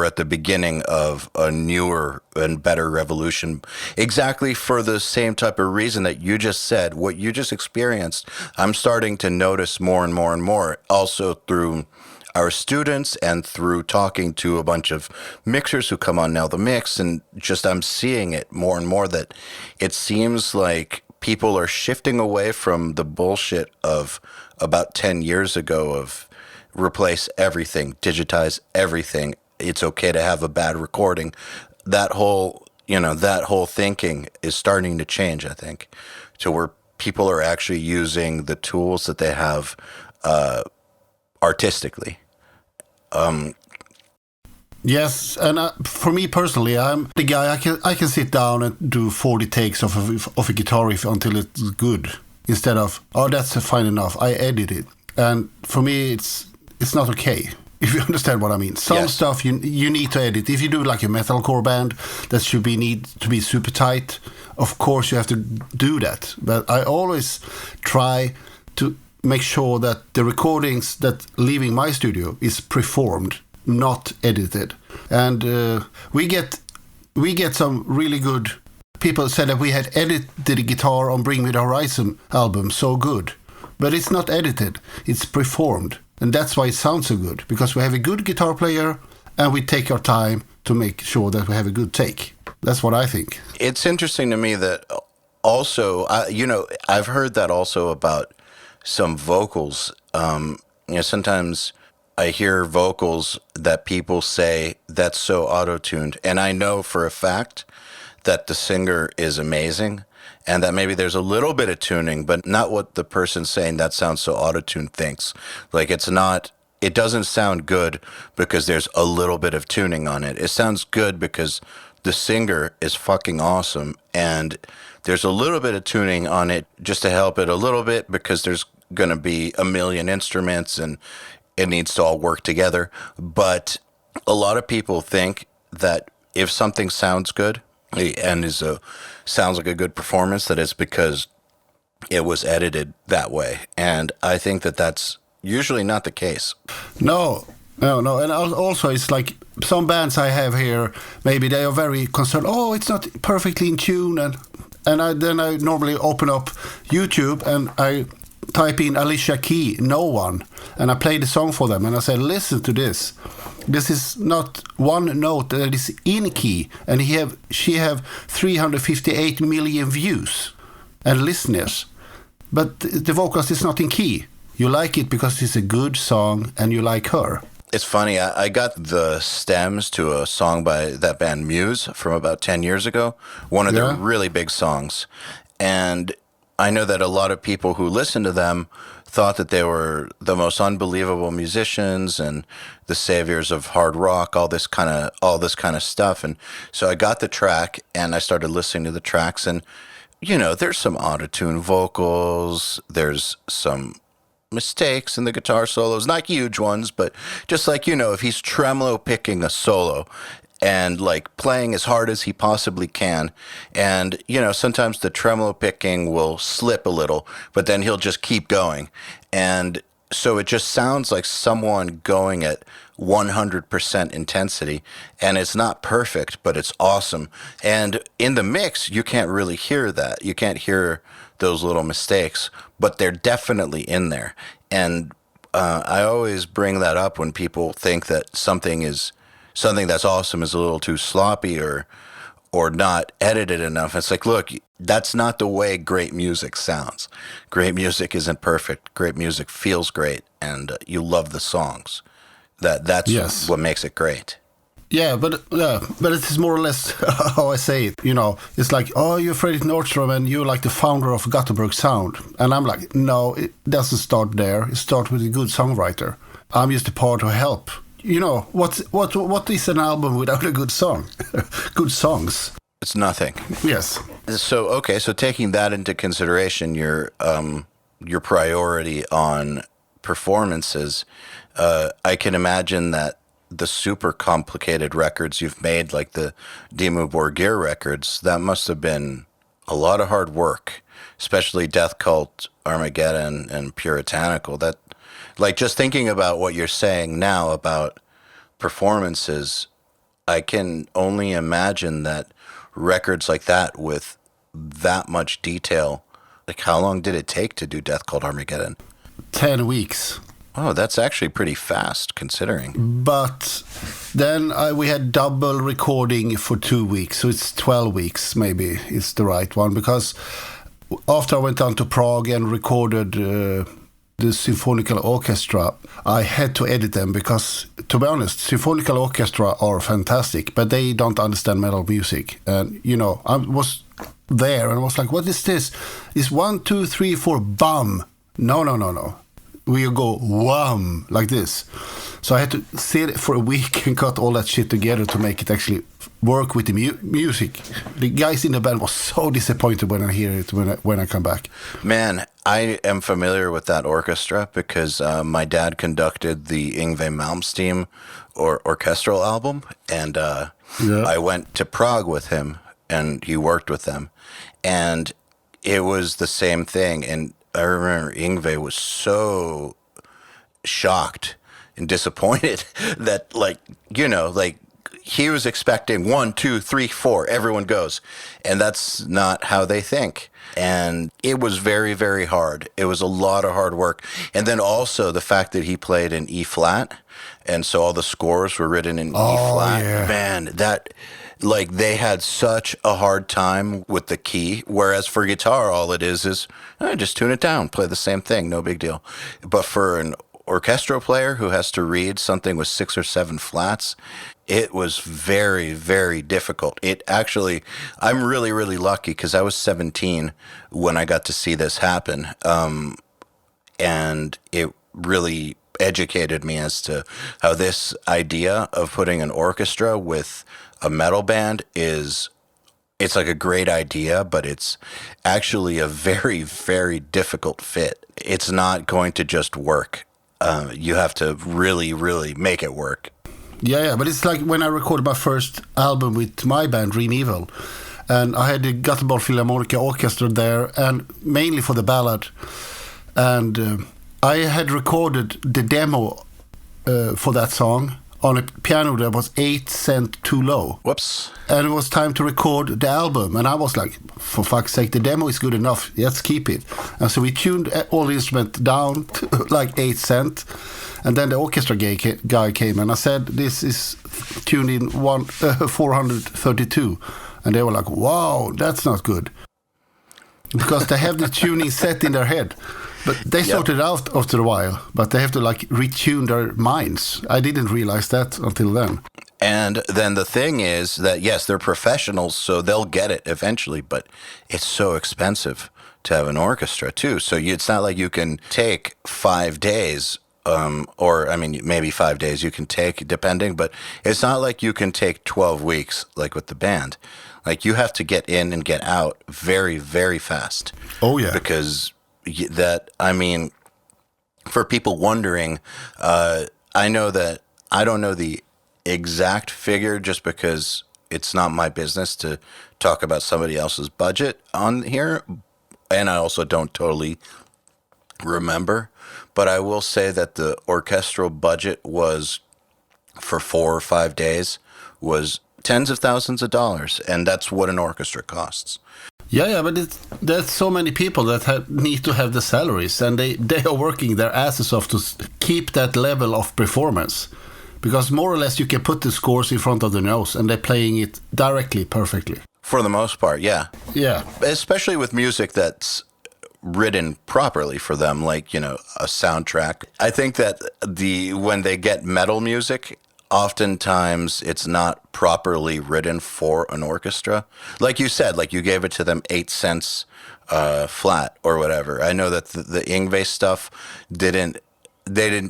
at the beginning of a newer and better revolution, exactly for the same type of reason that you just said, what you just experienced. I'm starting to notice more and more and more, also through our students and through talking to a bunch of mixers who come on Now the Mix, and just I'm seeing it more and more that it seems like people are shifting away from the bullshit of about 10 years ago of replace everything, digitize everything. It's okay to have a bad recording. That whole thinking is starting to change, I think, to where people are actually using the tools that they have artistically. Yes, and for me personally, I'm the guy. I can sit down and do 40 takes of a guitar riff until it's good, instead of that's fine enough. I edit it, and for me, it's not okay. If you understand what I mean. Some stuff you need to edit. If you do like a metalcore band that need to be super tight, of course you have to do that. But I always try to make sure that the recordings that leaving my studio is performed, not edited. And we get some really good people said that we had edited the guitar on Bring Me the Horizon album so good. But it's not edited, it's performed. And that's why it sounds so good, because we have a good guitar player and we take our time to make sure that we have a good take. That's what I think. It's interesting to me that also, I've heard that also about some vocals. Sometimes I hear vocals that people say that's so auto-tuned. And I know for a fact that the singer is amazing and that maybe there's a little bit of tuning, but not what the person saying that sounds so auto-tuned thinks. Like it doesn't sound good because there's a little bit of tuning on it. It sounds good because the singer is fucking awesome and there's a little bit of tuning on it just to help it a little bit because there's going to be a million instruments and it needs to all work together. But a lot of people think that if something sounds good and sounds like a good performance, that it's because it was edited that way. And I think that that's usually not the case. No. And also it's like some bands I have here, maybe they are very concerned, it's not perfectly in tune. And I normally open up YouTube and I type in Alicia Key, No One, and I play the song for them and I say, listen to this. This is not one note that is in key, and she have 358 million views and listeners, but the vocals is not in key. You like it because it's a good song and you like her. It's funny, I got the stems to a song by that band Muse from about 10 years ago, one of their really big songs, and I know that a lot of people who listened to them thought that they were the most unbelievable musicians and the saviors of hard rock, all this kind of stuff. And so I got the track and I started listening to the tracks, and there's some auto-tune vocals, there's some mistakes in the guitar solos, not huge ones, but just like, if he's tremolo picking a solo and like playing as hard as he possibly can. And, sometimes the tremolo picking will slip a little, but then he'll just keep going. And so it just sounds like someone going at 100% intensity, and it's not perfect, but it's awesome. And in the mix, you can't really hear that. You can't hear those little mistakes, but they're definitely in there. And I always bring that up when people think that something that's awesome is a little too sloppy or not edited enough. It's like, look, that's not the way great music sounds. Great music isn't perfect. Great music feels great, and you love the songs. That's what makes it great. Yeah, but it is more or less how I say it. It's like, you're Fredrik Nordström and you're like the founder of Gothenbug Sound. And I'm like, no, it doesn't start there. It starts with a good songwriter. I'm just a part to help. What is an album without a good song? Good songs. It's nothing. Yes. So taking that into consideration, your priority on performances, I can imagine that the super complicated records you've made, like the Dimmu Borgir records, that must have been a lot of hard work, especially Death Cult, Armageddon, and Puritanical. That, like, just thinking about what you're saying now about performances, I can only imagine that records like that with that much detail, like, how long did it take to do Death Cult Armageddon? 10 weeks. Oh, that's actually pretty fast considering. But then we had double recording for 2 weeks, so it's 12 weeks maybe is the right one, because after I went down to Prague and recorded the symphonical orchestra, I had to edit them because, to be honest, symphonical orchestra are fantastic, but they don't understand metal music. And, you know, I was there and I was like, what is this? It's 1, 2, 3, 4, bum. No. We go wham, like this. So I had to sit for a week and cut all that shit together to make it actually work with the music. The guys in the band was so disappointed when I hear it when I come back. Man, I am familiar with that orchestra because my dad conducted the Yngwie Malmsteen orchestral album, and I went to Prague with him, and he worked with them, and it was the same thing. And I remember Yngwie was so shocked and disappointed that, like, you know, like, he was expecting 1, 2, 3, 4, everyone goes. And that's not how they think. And it was very, very hard. It was a lot of hard work. And then also the fact that he played in E flat. And so all the scores were written in E flat. Yeah. Man, that, like, they had such a hard time with the key. Whereas for guitar, all it is just tune it down, play the same thing, no big deal. But for an orchestral player who has to read something with 6 or 7 flats, it was very, very difficult. It actually, I'm really, really lucky because I was 17 when I got to see this happen. And it really educated me as to how this idea of putting an orchestra with a metal band it's like a great idea, but it's actually a very, very difficult fit. It's not going to just work. You have to really, really make it work. Yeah, but it's like when I recorded my first album with my band, Dream Evil, and I had the Gothenbug Philharmonic Orchestra there, and mainly for the ballad. And I had recorded the demo for that song on a piano that was 8 cents too low. Whoops. And it was time to record the album. And I was like, for fuck's sake, the demo is good enough. Let's keep it. And so we tuned all the instruments down to like 8 cents. And then the orchestra guy came and I said, this is tuned in 432. And they were like, wow, that's not good. Because they have the tuning set in their head. But they sorted it out after a while, but they have to like retune their minds. I didn't realize that until then. And then the thing is that, yes, they're professionals, so they'll get it eventually, but it's so expensive to have an orchestra too. So it's not like you can take 5 days, or I mean, maybe 5 days you can take, depending, but it's not like you can take 12 weeks like with the band. Like you have to get in and get out very, very fast. Oh, yeah. Because that, I mean, for people wondering, I know that I don't know the exact figure just because it's not my business to talk about somebody else's budget on here. And I also don't totally remember, but I will say that the orchestral budget was for 4 or 5 days was tens of thousands of dollars. And that's what an orchestra costs. Yeah, but there's so many people that need to have the salaries, and they are working their asses off to keep that level of performance. Because more or less you can put the scores in front of the nose, and they're playing it directly, perfectly. For the most part, yeah. Yeah. Especially with music that's written properly for them, like, you know, a soundtrack. I think that when they get metal music, oftentimes it's not properly written for an orchestra. Like you said, like you gave it to them 8 cents flat or whatever. I know that the Yngwie stuff didn't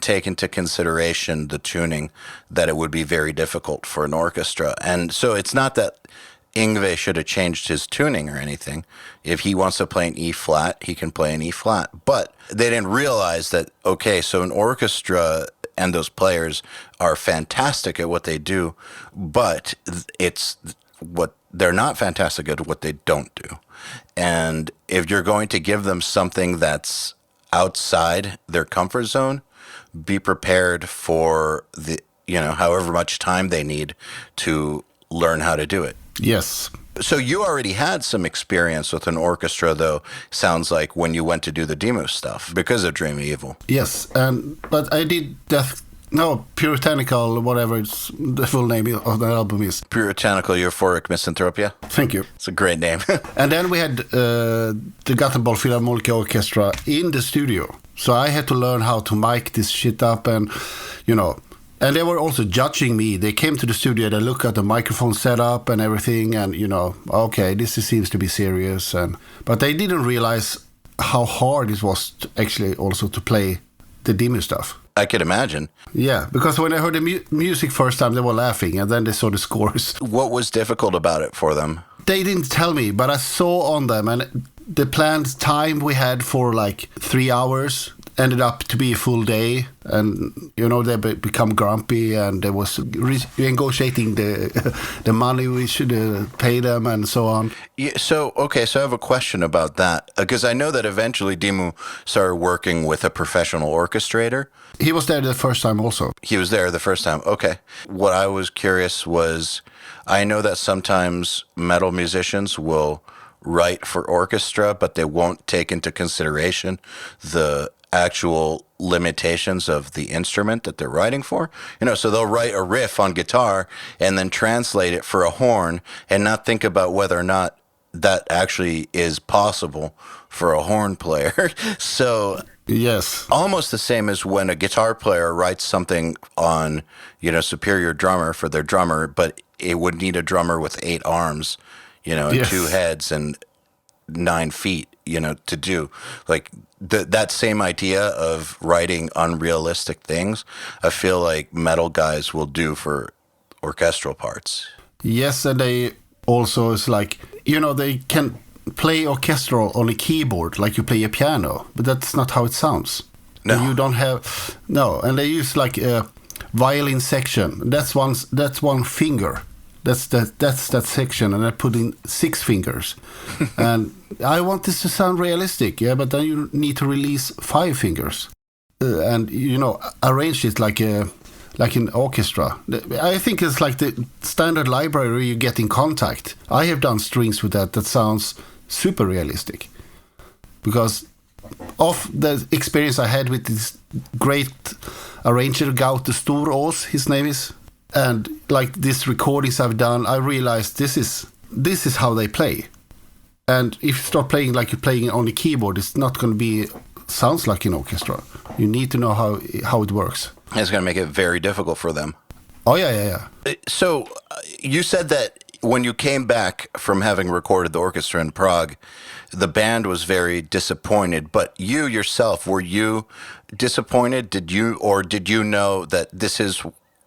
take into consideration the tuning, that it would be very difficult for an orchestra. And so it's not that Yngwie should have changed his tuning or anything. If he wants to play an E flat, he can play an E flat. But they didn't realize that, okay, so an orchestra and those players are fantastic at what they do, but it's what they're not fantastic at what they don't do. And if you're going to give them something that's outside their comfort zone, be prepared for however much time they need to learn how to do it. Yes. So you already had some experience with an orchestra, though, sounds like, when you went to do the demo stuff because of Dream Evil. Yes, but I did Puritanical, whatever the full name of the album is. Puritanical Euphoric Misanthropia. Thank you. It's a great name. And then we had the Gothenbug Philharmonic Orchestra in the studio. So I had to learn how to mic this shit up and, you know, and they were also judging me. They came to the studio, they looked at the microphone setup and everything and, you know, okay, this seems to be serious. But they didn't realize how hard it was to actually also to play the demo stuff. I could imagine. Yeah, because when I heard the music first time, they were laughing, and then they saw the scores. What was difficult about it for them? They didn't tell me, but I saw on them, and the planned time we had for like 3 hours ended up to be a full day, and you know they become grumpy, and they was renegotiating the money we should pay them, and so on. Yeah, so I have a question about that, because I know that eventually Dimmu started working with a professional orchestrator. He was there the first time also. He was there the first time. Okay. What I was curious was, I know that sometimes metal musicians will write for orchestra, but they won't take into consideration the actual limitations of the instrument that they're writing for. You know, so they'll write a riff on guitar and then translate it for a horn and not think about whether or not that actually is possible for a horn player. So yes, almost the same as when a guitar player writes something on, you know, Superior Drummer for their drummer, but it would need a drummer with 8 arms, you know, and yes, 2 heads and 9 feet, you know, to do. Like that same idea of writing unrealistic things, I feel like metal guys will do for orchestral parts. Yes, and they also is like, you know, they can play orchestral on a keyboard like you play a piano, but that's not how it sounds. No. And you don't have and they use like a violin section. That's one finger. That's that section, and I put in 6 fingers. And I want this to sound realistic, yeah, but then you need to release 5 fingers, and you know, arrange it like an orchestra. I think it's like the standard library you get in Contact. I have done strings with that sounds super realistic, because of the experience I had with this great arranger, Gaute Storås, his name is. And like these recordings I've done, I realized this is how they play. And if you start playing like you're playing on the keyboard, it's not going to sounds like an orchestra. You need to know how it works. It's going to make it very difficult for them. Oh, yeah. So you said that when you came back from having recorded the orchestra in Prague, the band was very disappointed. But you yourself, were you disappointed? Did you know that this is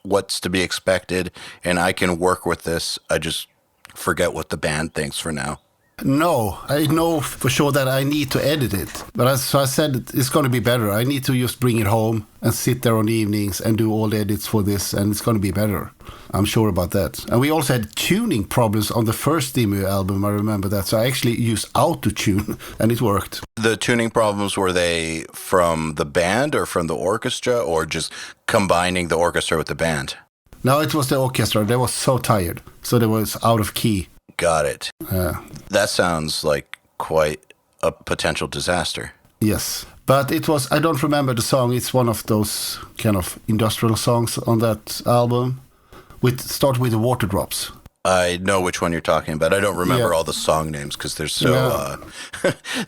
what's to be expected and I can work with this? I just forget what the band thinks for now. No, I know for sure that I need to edit it. But so I said it's going to be better. I need to just bring it home and sit there on the evenings and do all the edits for this, and it's going to be better. I'm sure about that. And we also had tuning problems on the first demo album, I remember that. So I actually used auto-tune, and it worked. The tuning problems, were they from the band or from the orchestra, or just combining the orchestra with the band? No, it was the orchestra. They were so tired. So they was out of key. Got it. That sounds like quite a potential disaster. Yes. But it was, I don't remember the song. It's one of those kind of industrial songs on that album. Start with the Water Drops. I know which one you're talking about. I don't remember all the song names because they're so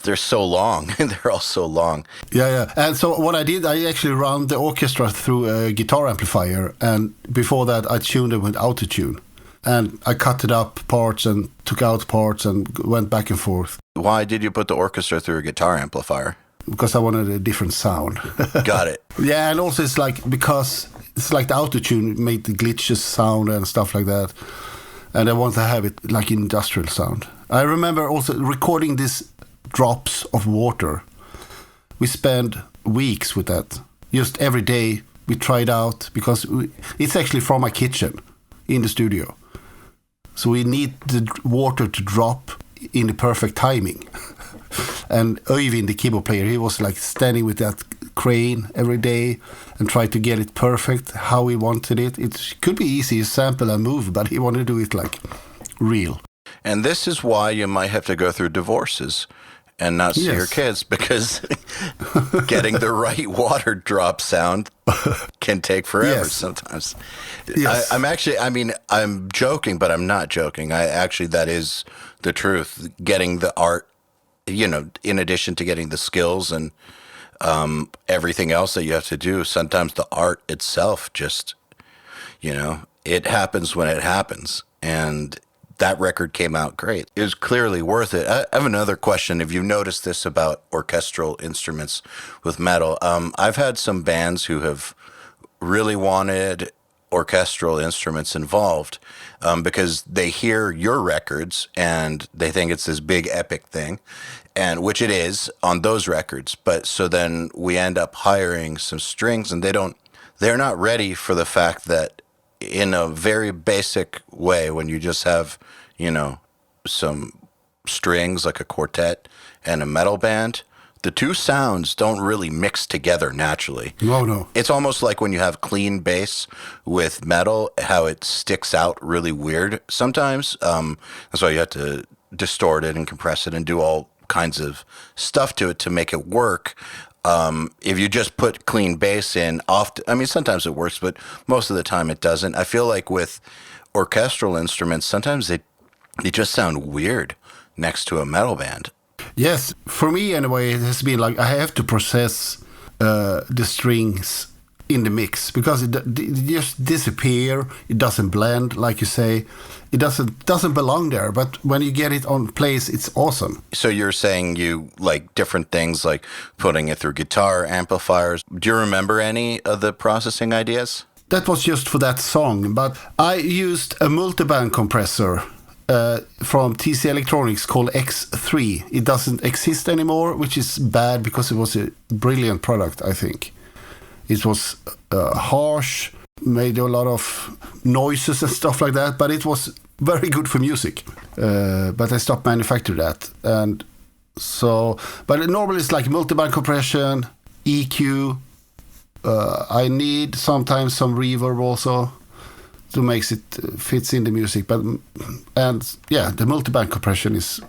they're so long. They're all so long. Yeah. And so what I did, I actually ran the orchestra through a guitar amplifier, and before that I tuned it with autotune. And I cut it up parts and took out parts and went back and forth. Why did you put the orchestra through a guitar amplifier? Because I wanted a different sound. Got it. Yeah, and also it's like, because it's like the autotune made the glitches sound and stuff like that. And I want to have it like industrial sound. I remember also recording these drops of water. We spent weeks with that. Just every day we tried out, because it's actually from my kitchen in the studio. So we need the water to drop in the perfect timing. And Öyvind, the keyboard player, he was like standing with that crane every day and tried to get it perfect, how he wanted it. It could be easy, sample and move, but he wanted to do it like real. And this is why you might have to go through divorces and not see your kids, because getting the right water drop sound can take forever sometimes. Yes. I'm joking, but I'm not joking. That is the truth. Getting the art, you know, in addition to getting the skills and everything else that you have to do. Sometimes the art itself just, it happens when it happens. And that record came out great. It was clearly worth it. I have another question. If you've noticed this about orchestral instruments with metal, I've had some bands who have really wanted orchestral instruments involved because they hear your records and they think it's this big epic thing, and which it is on those records. But so then we end up hiring some strings, and they're not ready for the fact that in a very basic way, when you just have, some strings like a quartet and a metal band, the two sounds don't really mix together naturally. No. It's almost like when you have clean bass with metal, how it sticks out really weird sometimes. That's why you have to distort it and compress it and do all kinds of stuff to it to make it work. If you just put clean bass in, sometimes it works, but most of the time it doesn't. I feel like with orchestral instruments, sometimes they just sound weird next to a metal band. Yes, for me anyway, it has been like I have to process the strings in the mix because it just disappear. It doesn't blend, like you say. It doesn't belong there. But when you get it on place, it's awesome. So you're saying you like different things, like putting it through guitar amplifiers. Do you remember any of the processing ideas? That was just for that song, but I used a multiband compressor from TC Electronics called X3. It doesn't exist anymore, which is bad because it was a brilliant product, I think. It was harsh, made a lot of noises and stuff like that, but it was very good for music. But I stopped manufacturing that. And so, but normally it's like multiband compression, EQ. I need sometimes some reverb also to make it fits in the music. The multiband compression is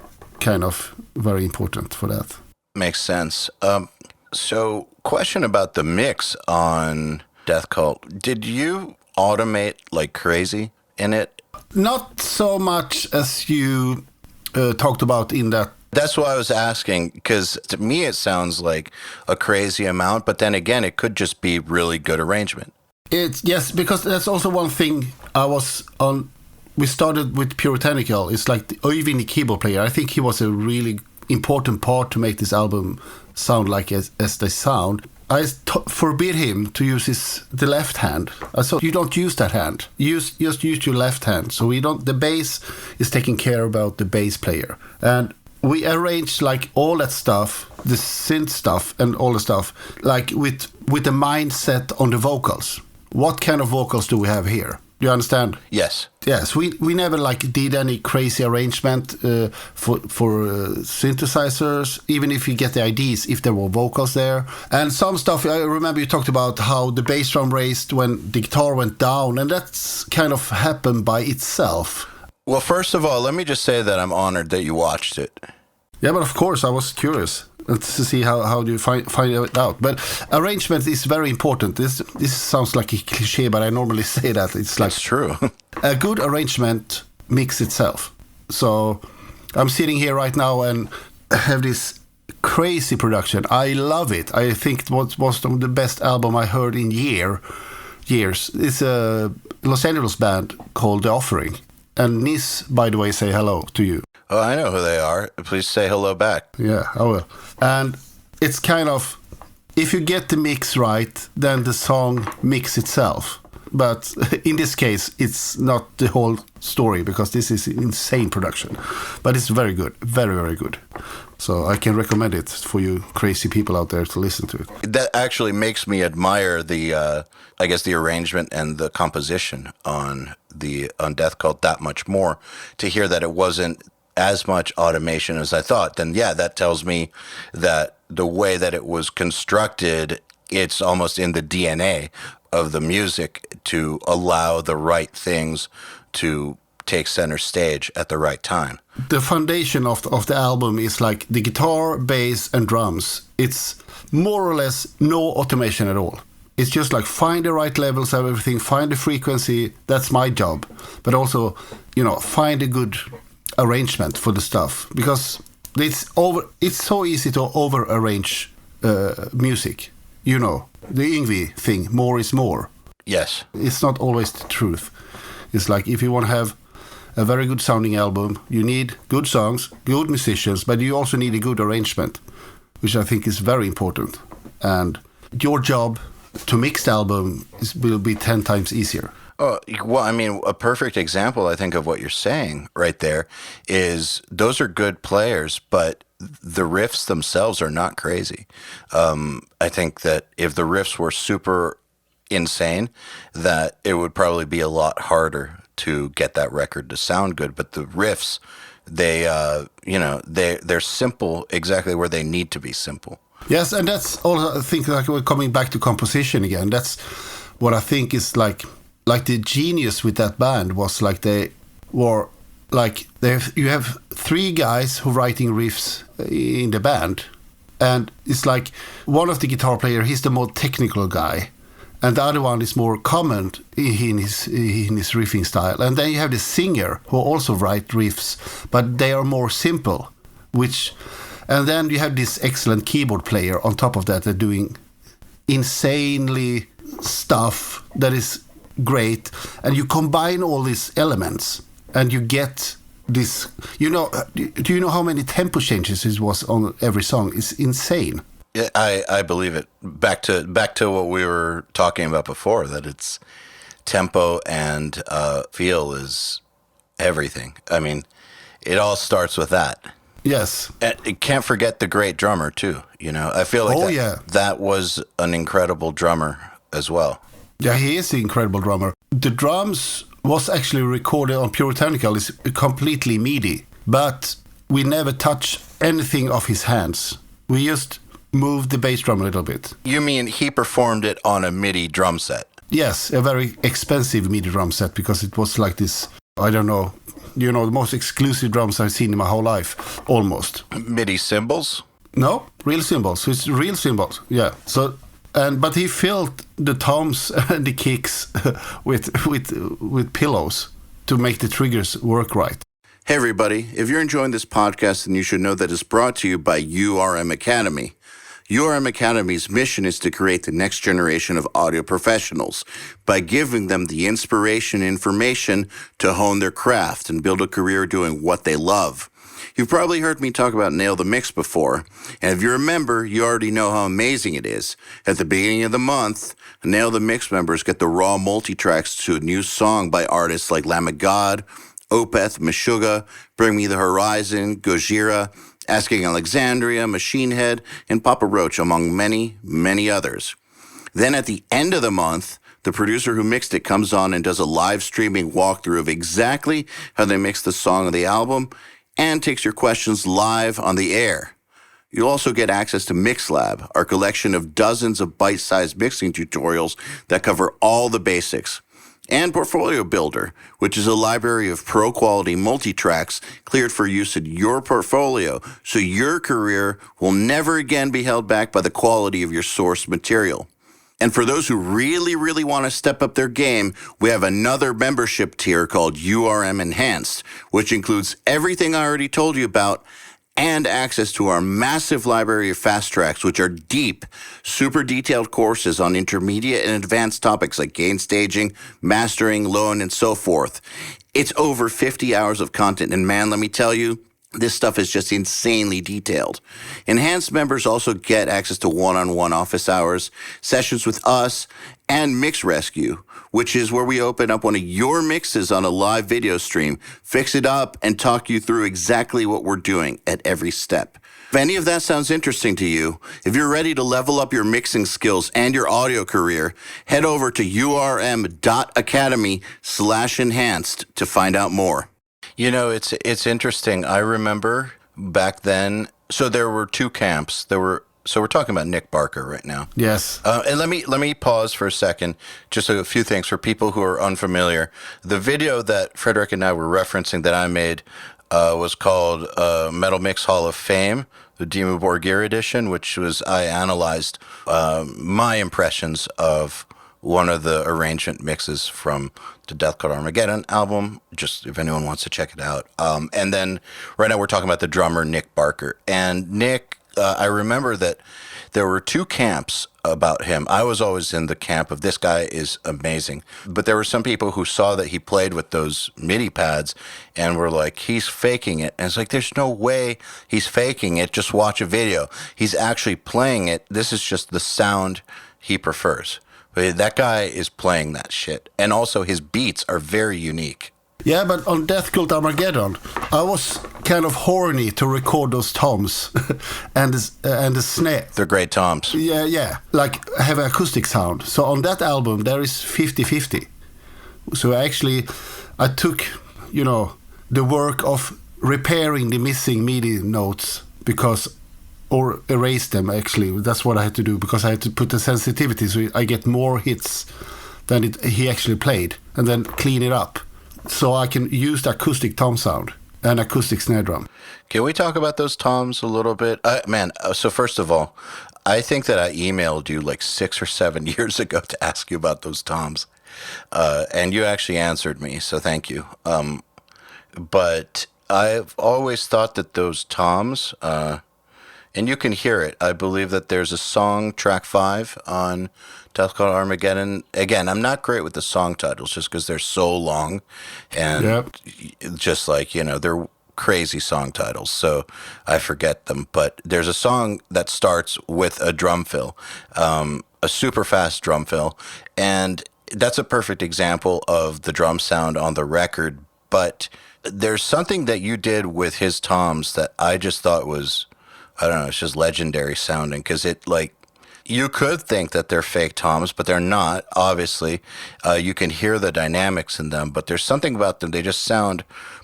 kind of very important for that. Makes sense. So question about the mix on Death Cult. Did you automate like crazy in it? Not so much as you talked about in that. That's why I was asking, because to me it sounds like a crazy amount, but then again, it could just be really good arrangement. Yes, because that's also one thing I was on. We started with Puritanical. It's like Öyvind, the keyboard player. I think he was a really important part to make this album sound like as they sound. I forbid him to use the left hand. I thought you don't use that hand. Just use your left hand. So the bass is taking care about the bass player. And we arranged like all that stuff, the synth stuff and all the stuff, like with the mindset on the vocals. What kind of vocals do we have here? Do you understand? Yes. Yes, we never like did any crazy arrangement for synthesizers, even if you get the IDs, if there were vocals there. And some stuff, I remember you talked about how the bass drum raised when the guitar went down, and that's kind of happened by itself. Well, first of all, let me just say that I'm honored that you watched it. Yeah, but of course, I was curious to see how do you find it out. But arrangement is very important. This sounds like a cliche, but I normally say that. It's like That's true. A good arrangement mix itself. So I'm sitting here right now and have this crazy production. I love it. I think it was the best album I heard in years. It's a Los Angeles band called The Offering. And Nis, by the way, say hello to you. Oh, I know who they are. Please say hello back. Yeah, I will. And it's kind of, if you get the mix right, then the song mix itself. But in this case, it's not the whole story because this is insane production. But it's very good, very, very good. So I can recommend it for you crazy people out there to listen to it. That actually makes me admire the arrangement and the composition on Death Cult that much more. To hear that it wasn't as much automation as I thought, then yeah, that tells me that the way that it was constructed, it's almost in the DNA of the music to allow the right things to take center stage at the right time. The foundation of the album is like the guitar, bass, and drums. It's more or less no automation at all. It's just like find the right levels of everything, find the frequency. That's my job. But also, find a good arrangement for the stuff, because it's so easy to over arrange music. You know, the Yngwie thing, more is more. Yes. It's not always the truth. It's like if you want to have a very good sounding album, you need good songs, good musicians, but you also need a good arrangement, which I think is very important. And your job to mix the album will be 10 times easier. Oh, well, I mean, a perfect example, I think, of what you're saying right there is those are good players, but the riffs themselves are not crazy. I think that if the riffs were super insane, that it would probably be a lot harder to get that record to sound good. But the riffs, they're simple exactly where they need to be simple. Yes, and that's all. I think like we're coming back to composition again. That's what I think is like the genius with that band was like they were like you have 3 guys who writing riffs in the band, and it's like one of the guitar player, he's the more technical guy, and the other one is more common in his riffing style, and then you have the singer who also write riffs, but they are more simple, and then you have this excellent keyboard player on top of that. They're doing insanely stuff that is great, and you combine all these elements and you get this, do you know how many tempo changes it was on every song? It's insane. Yeah, I believe it. Back to what we were talking about before, that it's tempo and feel is everything. I mean, it all starts with that. Yes. And you can't forget the great drummer too, I feel like that was an incredible drummer as well. Yeah, he is an incredible drummer. The drums was actually recorded on Puritanical. It's completely MIDI, but we never touch anything of his hands. We just moved the bass drum a little bit. You mean he performed it on a MIDI drum set? Yes, a very expensive MIDI drum set, because it was like this, I don't know, the most exclusive drums I've seen in my whole life, almost. MIDI cymbals? No, real cymbals. It's real cymbals, yeah. But he filled the toms and the kicks with pillows to make the triggers work right. Hey everybody, if you're enjoying this podcast, then you should know that it's brought to you by URM Academy. URM Academy's mission is to create the next generation of audio professionals by giving them the inspiration and information to hone their craft and build a career doing what they love. You've probably heard me talk about Nail the Mix before, and if you're a member, you already know how amazing it is. At the beginning of the month, Nail the Mix members get the raw multi-tracks to a new song by artists like Lamb of God, Opeth, Meshuggah, Bring Me the Horizon, Gojira, Asking Alexandria, Machine Head, and Papa Roach, among many, many others. Then at the end of the month, the producer who mixed it comes on and does a live streaming walkthrough of exactly how they mixed the song of the album, and takes your questions live on the air. You'll also get access to MixLab, our collection of dozens of bite-sized mixing tutorials that cover all the basics. And Portfolio Builder, which is a library of pro-quality multi-tracks cleared for use in your portfolio, so your career will never again be held back by the quality of your source material. And for those who really, really want to step up their game, we have another membership tier called URM Enhanced, which includes everything I already told you about and access to our massive library of fast tracks, which are deep, super detailed courses on intermediate and advanced topics like gain staging, mastering, low-end, and so forth. It's over 50 hours of content, and man, let me tell you, this stuff is just insanely detailed. Enhanced members also get access to one-on-one office hours, sessions with us, and Mix Rescue, which is where we open up one of your mixes on a live video stream, fix it up, and talk you through exactly what we're doing at every step. If any of that sounds interesting to you, if you're ready to level up your mixing skills and your audio career, head over to urm.academy/enhanced to find out more. It's interesting. I remember back then, so there were 2 camps. So we're talking about Nick Barker right now. Yes. And let me pause for a second. Just a few things for people who are unfamiliar. The video that Fredrik and I were referencing that I made was called Metal Mix Hall of Fame, the Dimmu Borgir edition, which was I analyzed my impressions of one of the arrangement mixes from the Death Called Armageddon album, just if anyone wants to check it out. And then right now we're talking about the drummer Nick Barker. And Nick I remember that there were two camps about him. I was always in the camp of this guy is amazing. But there were some people who saw that he played with those MIDI pads and were like, he's faking it. And it's like, there's no way he's faking it. Just watch a video. He's actually playing it. This is just the sound he prefers. But that guy is playing that shit. And also his beats are very unique. Yeah, but on Death Cult Armageddon, I was kind of horny to record those toms and the snare. They're great toms. Yeah, like have an acoustic sound. So on that album, there is 50-50. So actually, I took, the work of repairing the missing MIDI notes or erase them, actually. That's what I had to do, because I had to put the sensitivity so I get more hits than he actually played, and then clean it up. So I can use the acoustic tom sound and acoustic snare drum. Can we talk about those toms a little bit? So first of all, I think that I emailed you like 6 or 7 years ago to ask you about those toms. And you actually answered me, so thank you. But I've always thought that those toms, and you can hear it, I believe that there's a song, track 5, on Death Cult Armageddon. Again, I'm not great with the song titles just because they're so long. And just like, they're crazy song titles, so I forget them. But there's a song that starts with a drum fill, a super fast drum fill. And that's a perfect example of the drum sound on the record. But there's something that you did with his toms that I just thought was, I don't know, it's just legendary sounding, because it, like, you could think that they're fake toms, but they're not, obviously. You can hear the dynamics in them, but there's something about them. They just sound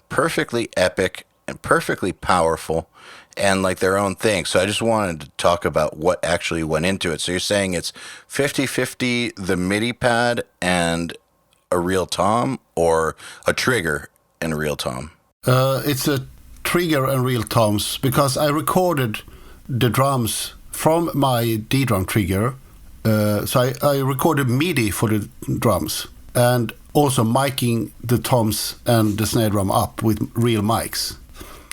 perfectly epic and perfectly powerful and like their own thing. So I just wanted to talk about what actually went into it. So you're saying it's 50-50 the MIDI pad and a real tom, or a trigger and a real tom? It's a trigger and real toms, because I recorded the drums from my D-drum trigger. So I recorded MIDI for the drums, and also miking the toms and the snare drum up with real mics.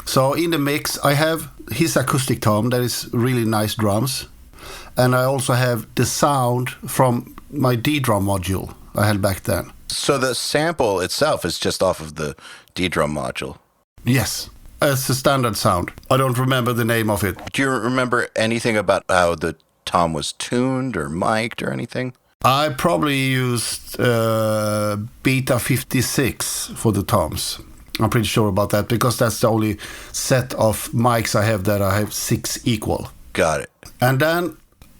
So in the mix, I have his acoustic tom, that is really nice drums. And I also have the sound from my D-drum module I had back then. So the sample itself is just off of the D-drum module? Yes. It's a standard sound. I don't remember the name of it. Do you remember anything about how the tom was tuned or mic'd or anything? I probably used Beta 56 for the toms. I'm pretty sure about that, because that's the only set of mics I have that I have 6 equal. Got it. And then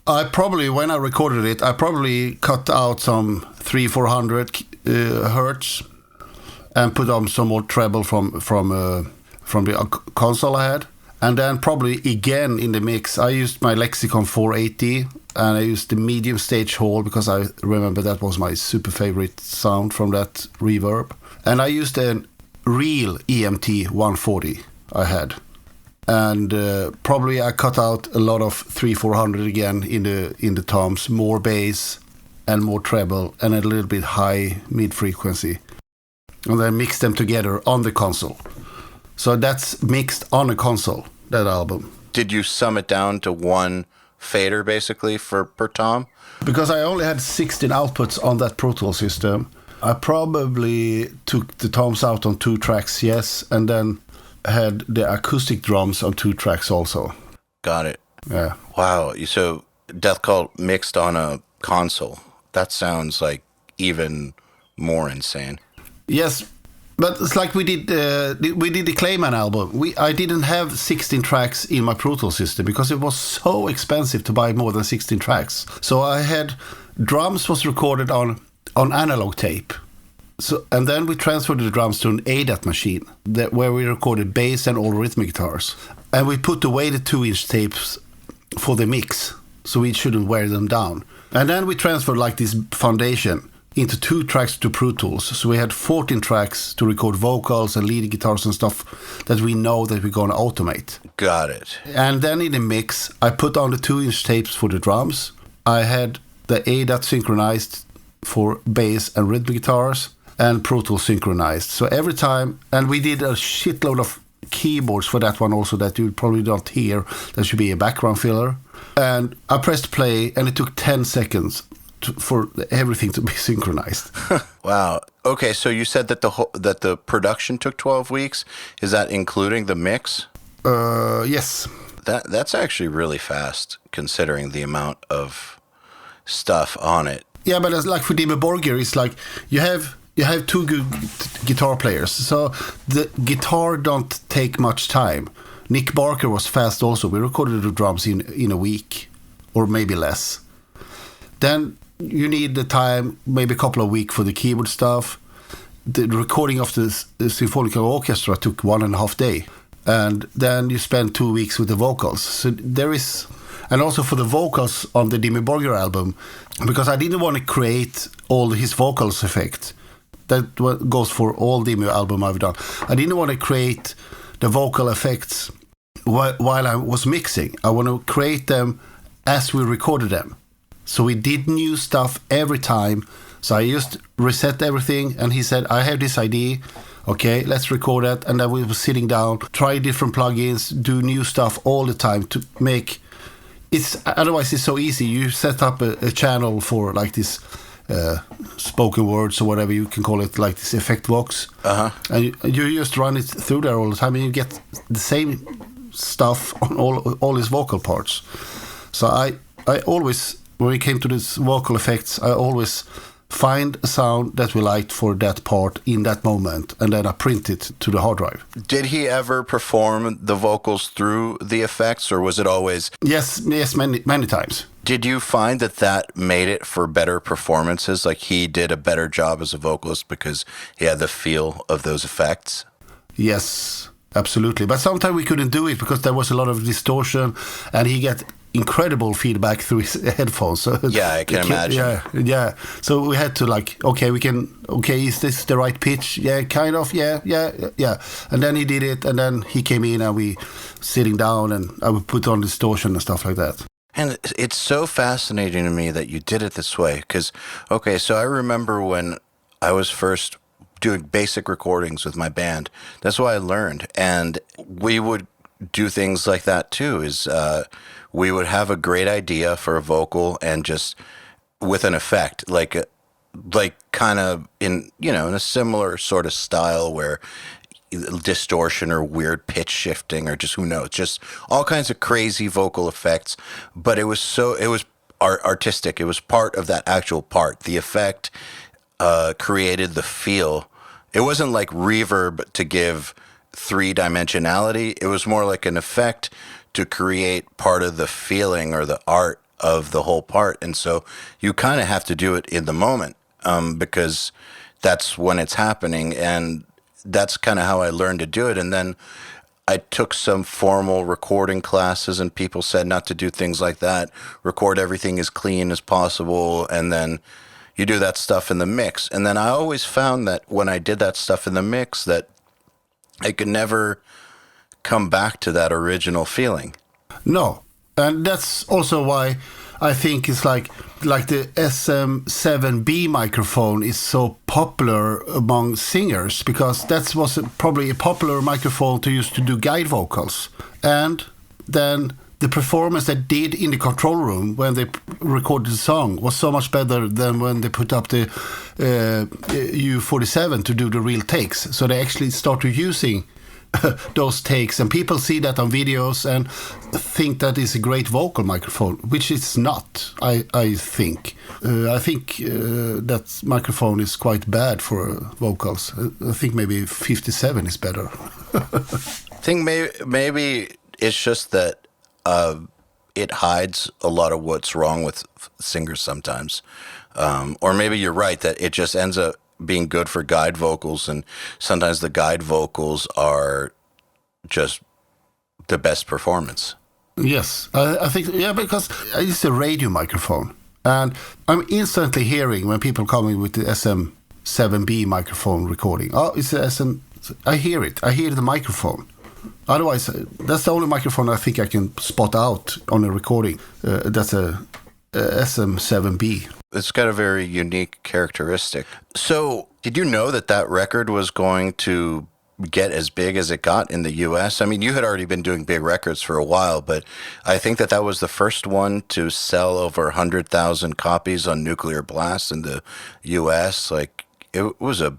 when I recorded it, I probably cut out some 300-400 hertz and put on some more treble from the console I had. And then probably again in the mix, I used my Lexicon 480, and I used the medium stage hall, because I remember that was my super favorite sound from that reverb. And I used a real EMT 140 I had. And probably I cut out a lot of 300-400 again in the toms, more bass and more treble and a little bit high mid frequency. And then mix them together on the console. So that's mixed on a console, that album. Did you sum it down to one fader, basically, per tom? Because I only had 16 outputs on that Pro Tools system, I probably took the toms out on 2 tracks, yes, and then had the acoustic drums on 2 tracks also. Got it. Yeah. Wow. So Death Cult mixed on a console. That sounds like even more insane. Yes. But it's like we did the Clayman album. I didn't have 16 tracks in my Pro Tools system because it was so expensive to buy more than 16 tracks. So I had drums was recorded on analog tape. So and then we transferred the drums to an ADAT machine where we recorded bass and all rhythm guitars. And we put away the 2-inch tapes for the mix so we shouldn't wear them down. And then we transferred like this foundation into 2 tracks to Pro Tools. So we had 14 tracks to record vocals and lead guitars and stuff that we know that we're going to automate. Got it. And then in the mix, I put on the 2-inch tapes for the drums. I had the ADAT synchronized for bass and rhythm guitars and Pro Tools synchronized. So every time, and we did a shitload of keyboards for that one also that you probably don't hear. There should be a background filler. And I pressed play, and it took 10 seconds for everything to be synchronized. Wow. Okay, so you said that the production took 12 weeks. Is that including the mix? Yes. That's actually really fast, considering the amount of stuff on it. Yeah, but it's like for Dimmu Borgir, it's like you have two good guitar players, so the guitar don't take much time. Nick Barker was fast also. We recorded the drums in a week, or maybe less. Then you need the time, maybe a couple of weeks for the keyboard stuff. The recording of the symphonic orchestra took 1.5 days. And then you spend 2 weeks with the vocals. So there is, and also for the vocals on the Dimmu Borgir album, because I didn't want to create all his vocals effect. That goes for all Dimmu album I've done. I didn't want to create the vocal effects while I was mixing. I want to create them as we recorded them. So we did new stuff every time. So I just reset everything, and he said, I have this idea. Okay, let's record that. And then we were sitting down, try different plugins, do new stuff all the time to make otherwise it's so easy. You set up a channel for like this spoken words or whatever you can call it, like this effect box. And you just run it through there all the time, and you get the same stuff on all his vocal parts. So I always, when it came to these vocal effects, I always find a sound that we liked for that part in that moment, and then I print it to the hard drive. Did he ever perform the vocals through the effects, or was it always... Yes, many times. Did you find that made it for better performances? Like he did a better job as a vocalist because he had the feel of those effects? Yes, absolutely. But sometimes we couldn't do it because there was a lot of distortion, and he got incredible feedback through his headphones. So yeah, I can imagine. Yeah. So we had to is this the right pitch? Yeah, kind of. Yeah. And then he did it, and then he came in, and we sitting down, and I would put on distortion and stuff like that. And it's so fascinating to me that you did it this way. Because, so I remember when I was first doing basic recordings with my band, that's what I learned. And we would do things like that too, we would have a great idea for a vocal, and just with an effect, like kind of in a similar sort of style where distortion or weird pitch shifting or just who knows, just all kinds of crazy vocal effects. But it was artistic. It was part of that actual part. The effect created the feel. It wasn't like reverb to give three-dimensionality. It was more like an effect to create part of the feeling or the art of the whole part. And so you kind of have to do it in the moment because that's when it's happening. And that's kind of how I learned to do it. And then I took some formal recording classes, and people said not to do things like that. Record everything as clean as possible, and then you do that stuff in the mix. And then I always found that when I did that stuff in the mix, that I could never come back to that original feeling. No, and that's also why I think it's like the SM7B microphone is so popular among singers, because that was probably a popular microphone to use to do guide vocals. And then the performance they did in the control room when they recorded the song was so much better than when they put up the U47 to do the real takes. So they actually started using those takes, and people see that on videos and think that is a great vocal microphone, which it's not. I think that microphone is quite bad for vocals. I think maybe 57 is better. I think maybe it's just that it hides a lot of what's wrong with singers sometimes, or maybe you're right that it just ends up being good for guide vocals, and sometimes the guide vocals are just the best performance. Yes, I think, because it's a radio microphone, and I'm instantly hearing when people come in with the SM7B microphone recording, it's the SM, I hear it, I hear the microphone. Otherwise, that's the only microphone I think I can spot out on a recording. That's a SM7B. It's got a very unique characteristic. So, did you know that record was going to get as big as it got in the U.S.? I mean, you had already been doing big records for a while, but I think that was the first one to sell over 100,000 copies on Nuclear Blast in the U.S. Like, it was a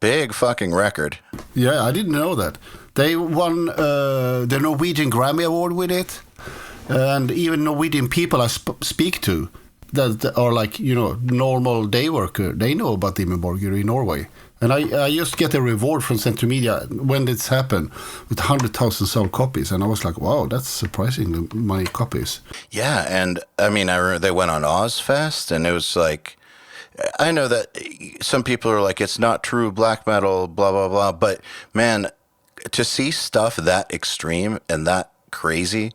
big fucking record. Yeah, I didn't know that. They won the Norwegian Grammy Award with it, and even Norwegian people I speak to that are like, normal day worker, they know about Dimmu Borgir in Norway. And I just get a reward from Central Media when this happened with 100,000 sold copies. And I was like, wow, that's surprisingly many copies. Yeah, and I mean, I remember they went on Ozfest, and it was like, I know that some people are like, it's not true black metal, blah, blah, blah. But man, to see stuff that extreme and that crazy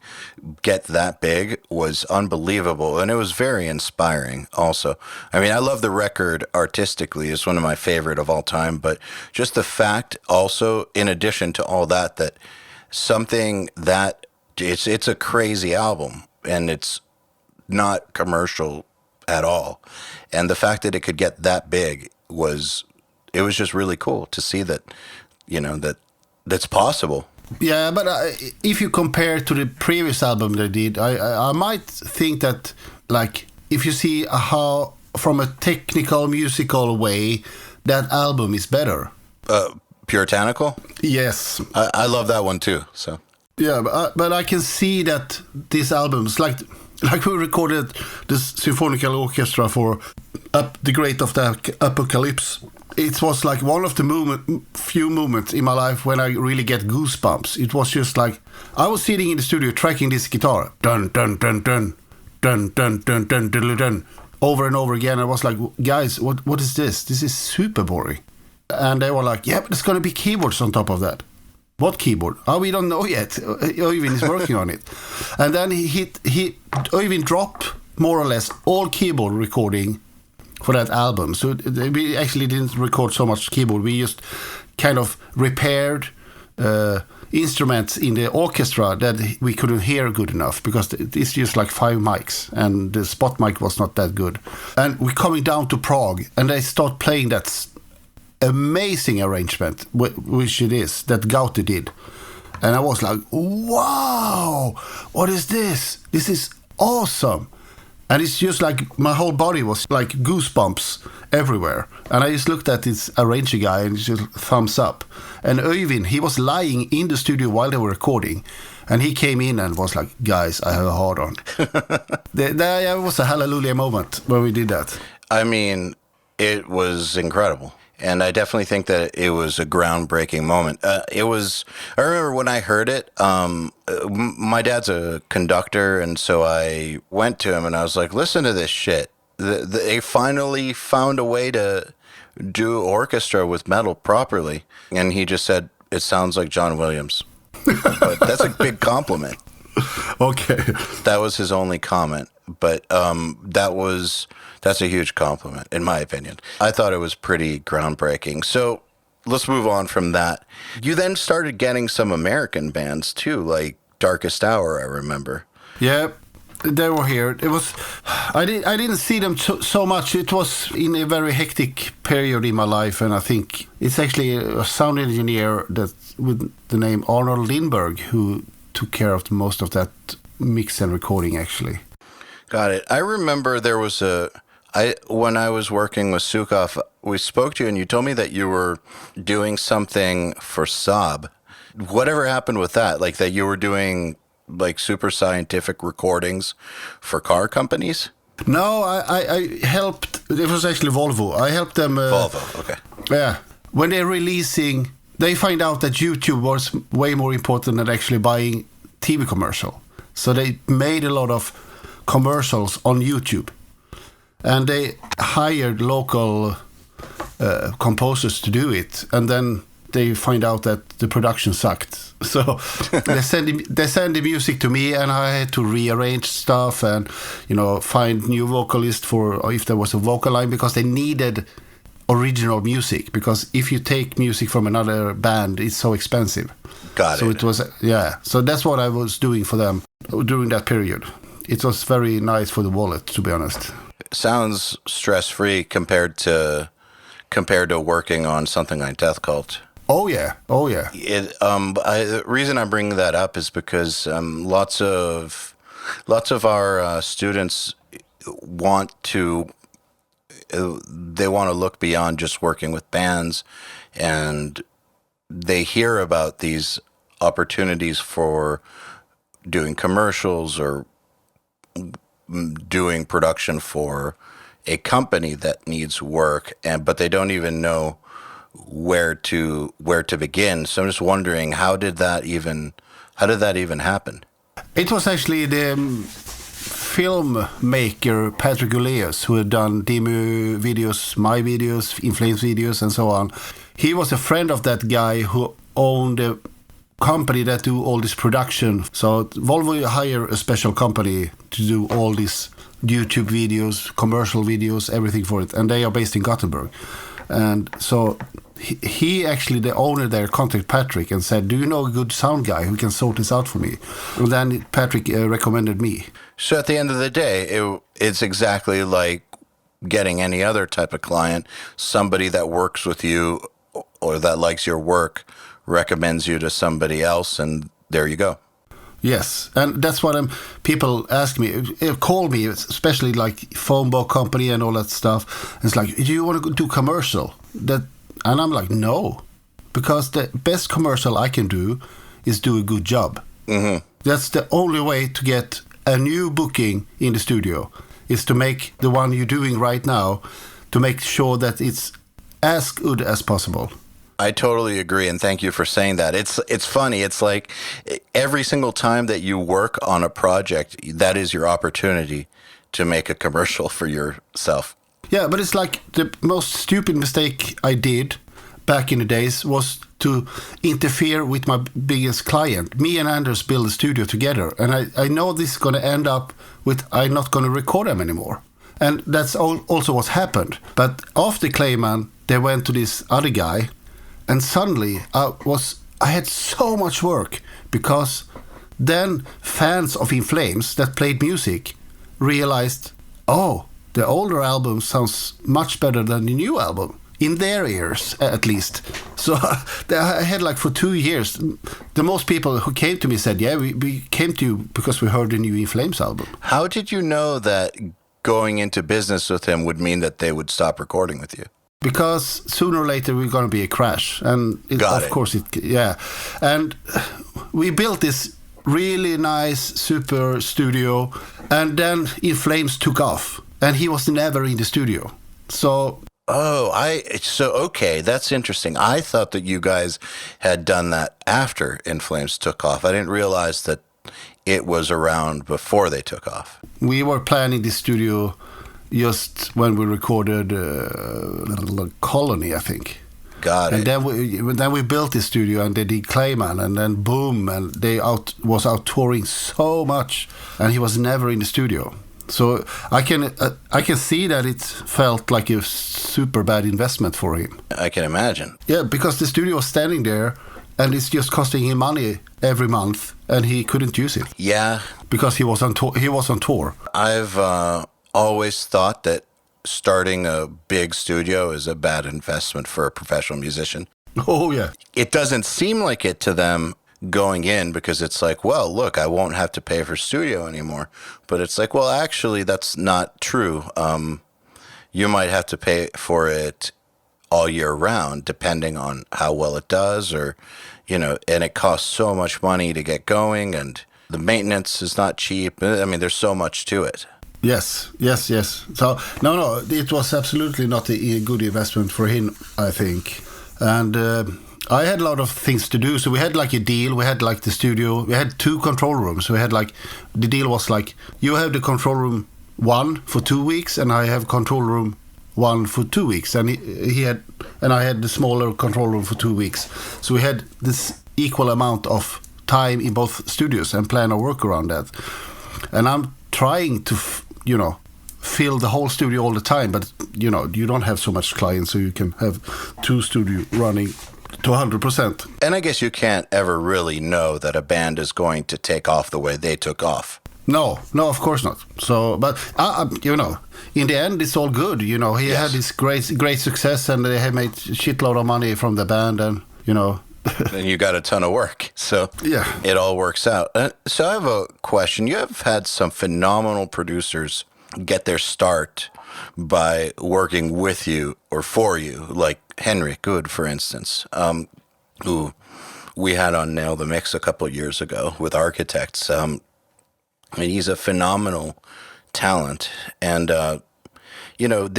get that big was unbelievable, and it was very inspiring also. I mean, I love the record artistically. It's one of my favorite of all time, but just the fact also, in addition to all that something that it's a crazy album, and it's not commercial at all, and the fact that it could get that big was just really cool to see that, that's possible. Yeah, but if you compare to the previous album they did, I might think that, like, if you see how, from a technical, musical way, that album is better. Puritanical? Yes. I love that one too, so. Yeah, but I can see that these albums, like we recorded this symphonical orchestra for The Great of the Apocalypse. It was like one of the few moments in my life when I really get goosebumps. It was just like, I was sitting in the studio tracking this guitar, dun dun dun dun dun dun dun dun dun dun, over and over again. I was like, guys, what is this? This is super boring. And they were like, yeah, but there's going to be keyboards on top of that. What keyboard? Oh, we don't know yet. Oyvind is working on it. And then Oyvind dropped more or less all keyboard recording for that album. So we actually didn't record so much keyboard. We just kind of repaired instruments in the orchestra that we couldn't hear good enough, because it's just like 5 mics and the spot mic was not that good. And we're coming down to Prague and they start playing that amazing arrangement, which it is, that Gauti did. And I was like, wow, what is this? This is awesome. And it's just like my whole body was like goosebumps everywhere. And I just looked at this arranger guy and just thumbs up. And Oyvind, he was lying in the studio while they were recording. And he came in and was like, guys, I have a hard on. There was a hallelujah moment when we did that. I mean, it was incredible. And I definitely think that it was a groundbreaking moment. I remember when I heard it, my dad's a conductor, and so I went to him and I was like, listen to this shit. They finally found a way to do orchestra with metal properly. And he just said, it sounds like John Williams. But that's a big compliment. Okay. That was his only comment. But that's a huge compliment, in my opinion. I thought it was pretty groundbreaking. So let's move on from that. You then started getting some American bands too, like Darkest Hour, I remember. Yeah, they were here. It was, I didn't see them so much. It was in a very hectic period in my life, and I think it's actually a sound engineer that with the name Arnold Lindberg who took care of most of that mix and recording, actually. Got it. I remember there was when I was working with Sukov, we spoke to you and you told me that you were doing something for Saab. Whatever happened with that? Like that you were doing like super scientific recordings for car companies? No, I helped. It was actually Volvo. I helped them. Volvo, okay. Yeah. When they're releasing, they find out that YouTube was way more important than actually buying TV commercial. So they made a lot of commercials on YouTube. And they hired local composers to do it. And then they find out that the production sucked. So they send the music to me, and I had to rearrange stuff and, find new vocalists for if there was a vocal line, because they needed original music. Because if you take music from another band, it's so expensive. Got it. So it was, So that's what I was doing for them during that period. It was very nice for the wallet, to be honest. Sounds stress-free compared to working on something like Death Cult. Oh yeah. The reason I bring that up is because lots of our students want to look beyond just working with bands, and they hear about these opportunities for doing commercials or doing production for a company that needs work, but they don't even know where to begin. So I'm just wondering, how did that even happen? It was actually the filmmaker Patrick Uleus who had done demo videos, my videos, In Flames videos, and so on. He was a friend of that guy who owned a company that do all this production. So Volvo hire a special company to do all these YouTube videos, commercial videos, everything for it, and they are based in Gothenbug. And so he actually, the owner there, contacted Patrick and said, "Do you know a good sound guy who can sort this out for me?" And then Patrick recommended me. So at the end of the day, it's exactly like getting any other type of client. Somebody that works with you or that likes your work recommends you to somebody else, and there you go. Yes, and that's what people ask me, call me, especially like phone book company and all that stuff. It's like, do you want to do commercial? And I'm like, no, because the best commercial I can do is do a good job. Mm-hmm. That's the only way to get a new booking in the studio, is to make the one you're doing right now, to make sure that it's as good as possible. I totally agree, and thank you for saying that. It's funny. It's like every single time that you work on a project, that is your opportunity to make a commercial for yourself. Yeah, but it's like the most stupid mistake I did back in the days was to interfere with my biggest client. Me and Anders built a studio together, and I know this is going to end up with I'm not going to record them anymore. And that's also what happened. But after Clayman, they went to this other guy, and suddenly I had so much work, because then fans of In Flames that played music realized, oh, the older album sounds much better than the new album, in their ears at least. So I had like for 2 years, the most people who came to me said, yeah, we came to you because we heard the new In Flames album. How did you know that going into business with him would mean that they would stop recording with you? Because sooner or later we're going to be a crash, and and we built this really nice super studio, and then In Flames took off, and he was never in the studio. So okay, that's interesting. I thought that you guys had done that after In Flames took off. I didn't realize that it was around before they took off. We were planning the studio just when we recorded Colony, I think. Got it. And then we built the studio, and they did Clayman, and then boom, and they was out touring so much, and he was never in the studio. So I can see that it felt like a super bad investment for him. I can imagine. Yeah, because the studio was standing there, and it's just costing him money every month, and he couldn't use it. Yeah, because he was on tour. I've always thought that starting a big studio is a bad investment for a professional musician. Oh, yeah. It doesn't seem like it to them going in, because it's like, well, look, I won't have to pay for studio anymore. But it's like, well, actually, that's not true. You might have to pay for it all year round, depending on how well it does, or, and it costs so much money to get going, and the maintenance is not cheap. I mean, there's so much to it. Yes. So, no, it was absolutely not a good investment for him, I think. And I had a lot of things to do. So we had like a deal. We had like the studio. We had 2 control rooms. We had like, the deal was like, you have the control room 1 for 2 weeks, and I have control room 1 for 2 weeks. And I had the smaller control room for 2 weeks. So we had this equal amount of time in both studios and plan our work around that. And I'm trying to, fill the whole studio all the time, but you don't have so much clients, so you can have 2 studios running to 100%. And I guess you can't ever really know that a band is going to take off the way they took off. No, of course not. So, but in the end, it's all good. He had this great success, and they have made a shitload of money from the band, and you know. And you got a ton of work, so Yeah. it all works out. So I have a question. You have had some phenomenal producers get their start by working with you or for you, like Henrik Good, for instance, who we had on Nail the Mix a couple of years ago with Architects. And he's a phenomenal talent. And, you know,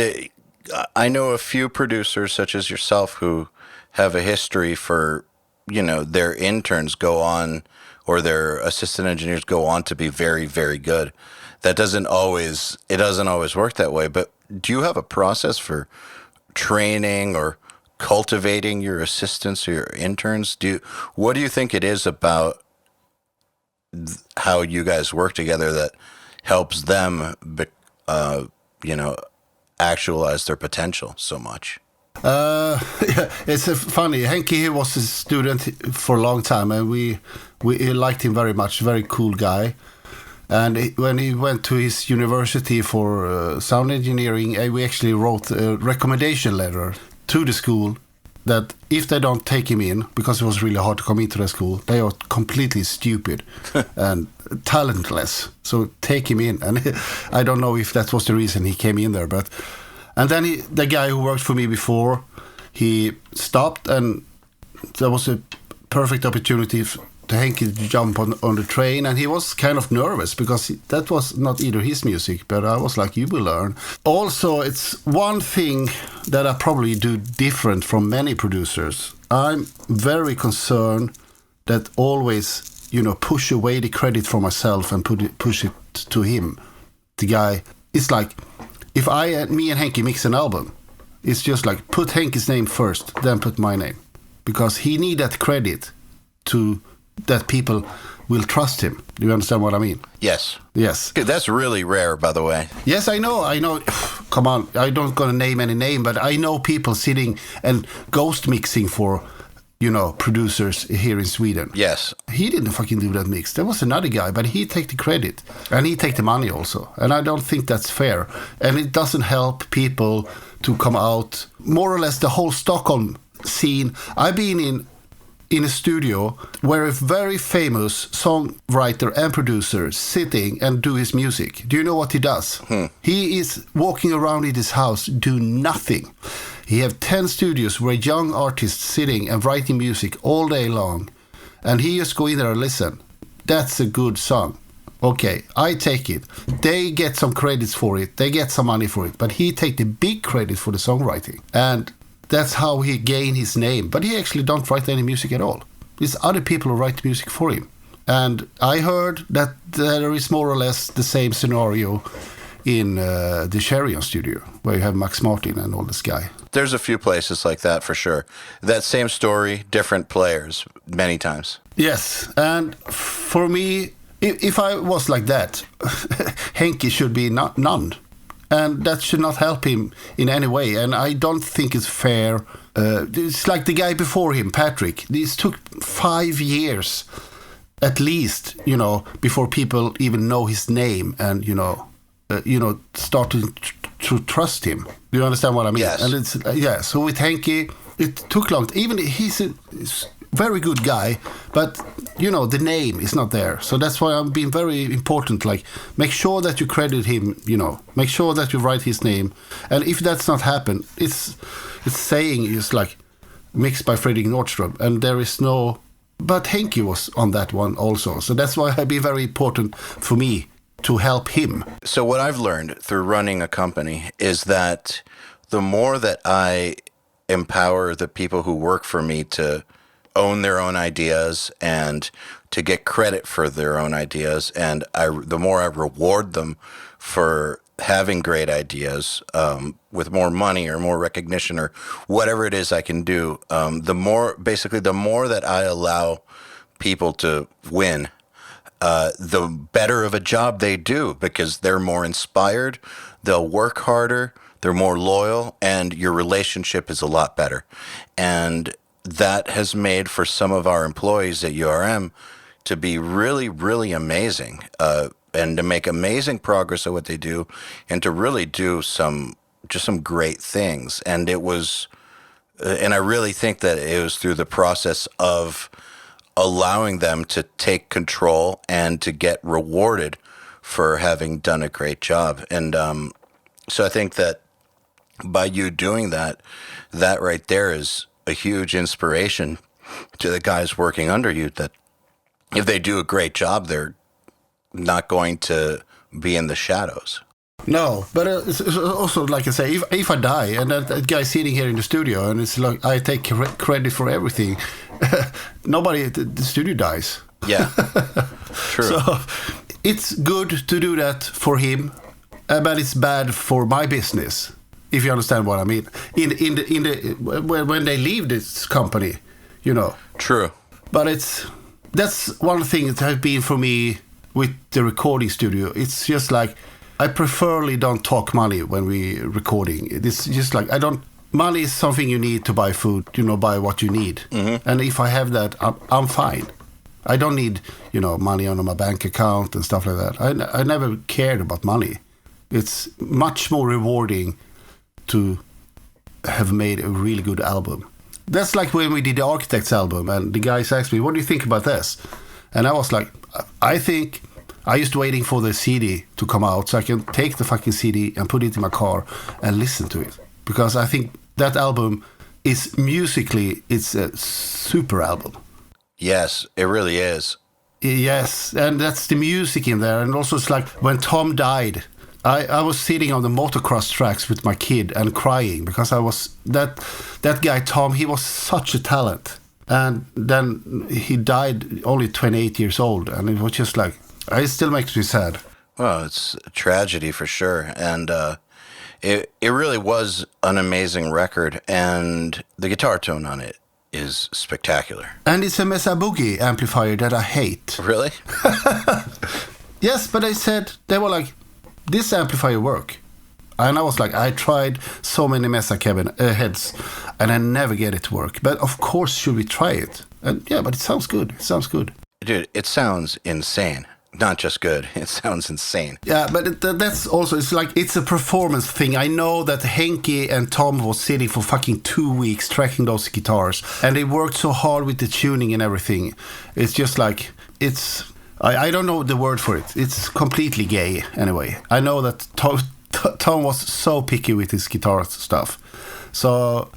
I know a few producers such as yourself who have a history for, you know, their interns go on or their assistant engineers go on to be very, very good. It doesn't always work that way. But do you have a process for training or cultivating your assistants or your interns? What do you think it is about how you guys work together that helps them, you know, actualize their potential so much? Yeah, it's funny. Henke, he was a student for a long time, and we liked him very much. Very cool guy. And when he went to his university for sound engineering, we actually wrote a recommendation letter to the school that if they don't take him in, because it was really hard to come into the school, they are completely stupid and talentless. So take him in. And I don't know if that was the reason he came in there, but... And then the guy who worked for me before, he stopped, and there was a perfect opportunity to Henke jump on the train, and he was kind of nervous because that was not either his music, but I was like, you will learn. Also, it's one thing that I probably do different from many producers. I'm very concerned that always, you know, push away the credit for myself and push it to him. The guy, it's like, if me and Henke mix an album, it's just like put Henke's name first, then put my name. Because he need that credit to that people will trust him. Do you understand what I mean? Yes. Yes. That's really rare, by the way. Yes, I know. Come on, I don't gonna name any name, but I know people sitting and ghost mixing for, you know, producers here in Sweden. Yes. He didn't fucking do that mix. There was another guy, but he take the credit. And he take the money also. And I don't think that's fair. And it doesn't help people to come out. More or less the whole Stockholm scene. I've been in a studio where a very famous songwriter and producer sitting and do his music. Do you know what he does? He is walking around in his house, do nothing. He have 10 studios where young artists sitting and writing music all day long. And he just go in there and listen. That's a good song. Okay, I take it. They get some credits for it. They get some money for it. But he take the big credit for the songwriting. And that's how he gain his name. But he actually don't write any music at all. It's other people who write music for him. And I heard that there is more or less the same scenario in the Cherion studio, where you have Max Martin and all this guy. There's a few places like that for sure. That same story, different players, many times. Yes, and for me, if I was like that, Henke should be none. And that should not help him in any way. And I don't think it's fair. It's like the guy before him, Patrick. This took 5 years, at least, you know, before people even know his name and, start to trust him. Do you understand what I mean? Yes. And it's so with Henke, it took long. Even he's a very good guy, but the name is not there. So that's why I'm being very important. Like, make sure that you credit him. Make sure that you write his name. And if that's not happened, it's saying it's like mixed by Fredrik Nordström, and there is no. But Henke was on that one also. So that's why it'd be very important for me to help him. So what I've learned through running a company is that the more that I empower the people who work for me to own their own ideas and to get credit for their own ideas, and the more I reward them for having great ideas with more money or more recognition or whatever it is I can do, the more that I allow people to win, the better of a job they do, because they're more inspired, they'll work harder, they're more loyal, and your relationship is a lot better. And that has made for some of our employees at URM to be really, really amazing, and to make amazing progress at what they do, and to really do some great things. And it was And I really think that it was through the process of allowing them to take control and to get rewarded for having done a great job. And so I think that by you doing that, that right there is a huge inspiration to the guys working under you, that if they do a great job, they're not going to be in the shadows. No, but it's also, like I say, if I die and that guy sitting here in the studio and it's like I take credit for everything, nobody at the studio dies. Yeah, true. So it's good to do that for him, but it's bad for my business, if you understand what I mean. When they leave this company, you know. True. But that's one thing that has been for me with the recording studio. It's just like, I preferably don't talk money when we recording. It's just like, money is something you need to buy food, buy what you need. Mm-hmm. And if I have that, I'm fine. I don't need, money on my bank account and stuff like that. I never cared about money. It's much more rewarding to have made a really good album. That's like when we did the Architects album and the guys asked me, what do you think about this? And I was like, I used waiting for the CD to come out so I can take the fucking CD and put it in my car and listen to it. Because I think that album is musically, it's a super album. Yes, it really is. Yes, and that's the music in there. And also it's like when Tom died, I was sitting on the motocross tracks with my kid and crying because I was, that guy Tom, he was such a talent. And then he died only 28 years old. And it was just like, it still makes me sad. Well, it's a tragedy for sure. And it really was an amazing record. And the guitar tone on it is spectacular. And it's a Mesa Boogie amplifier that I hate. Really? Yes, but they were like, this amplifier work. And I was like, I tried so many Mesa heads and I never get it to work. But of course, should we try it? And yeah, but it sounds good. It sounds good. Dude, it sounds insane. Not just good. It sounds insane. Yeah, but that's also, it's like, it's a performance thing. I know that Henke and Tom was sitting for fucking 2 weeks tracking those guitars. And they worked so hard with the tuning and everything. It's just like, I don't know the word for it. It's completely gay, anyway. I know that Tom was so picky with his guitar stuff. So,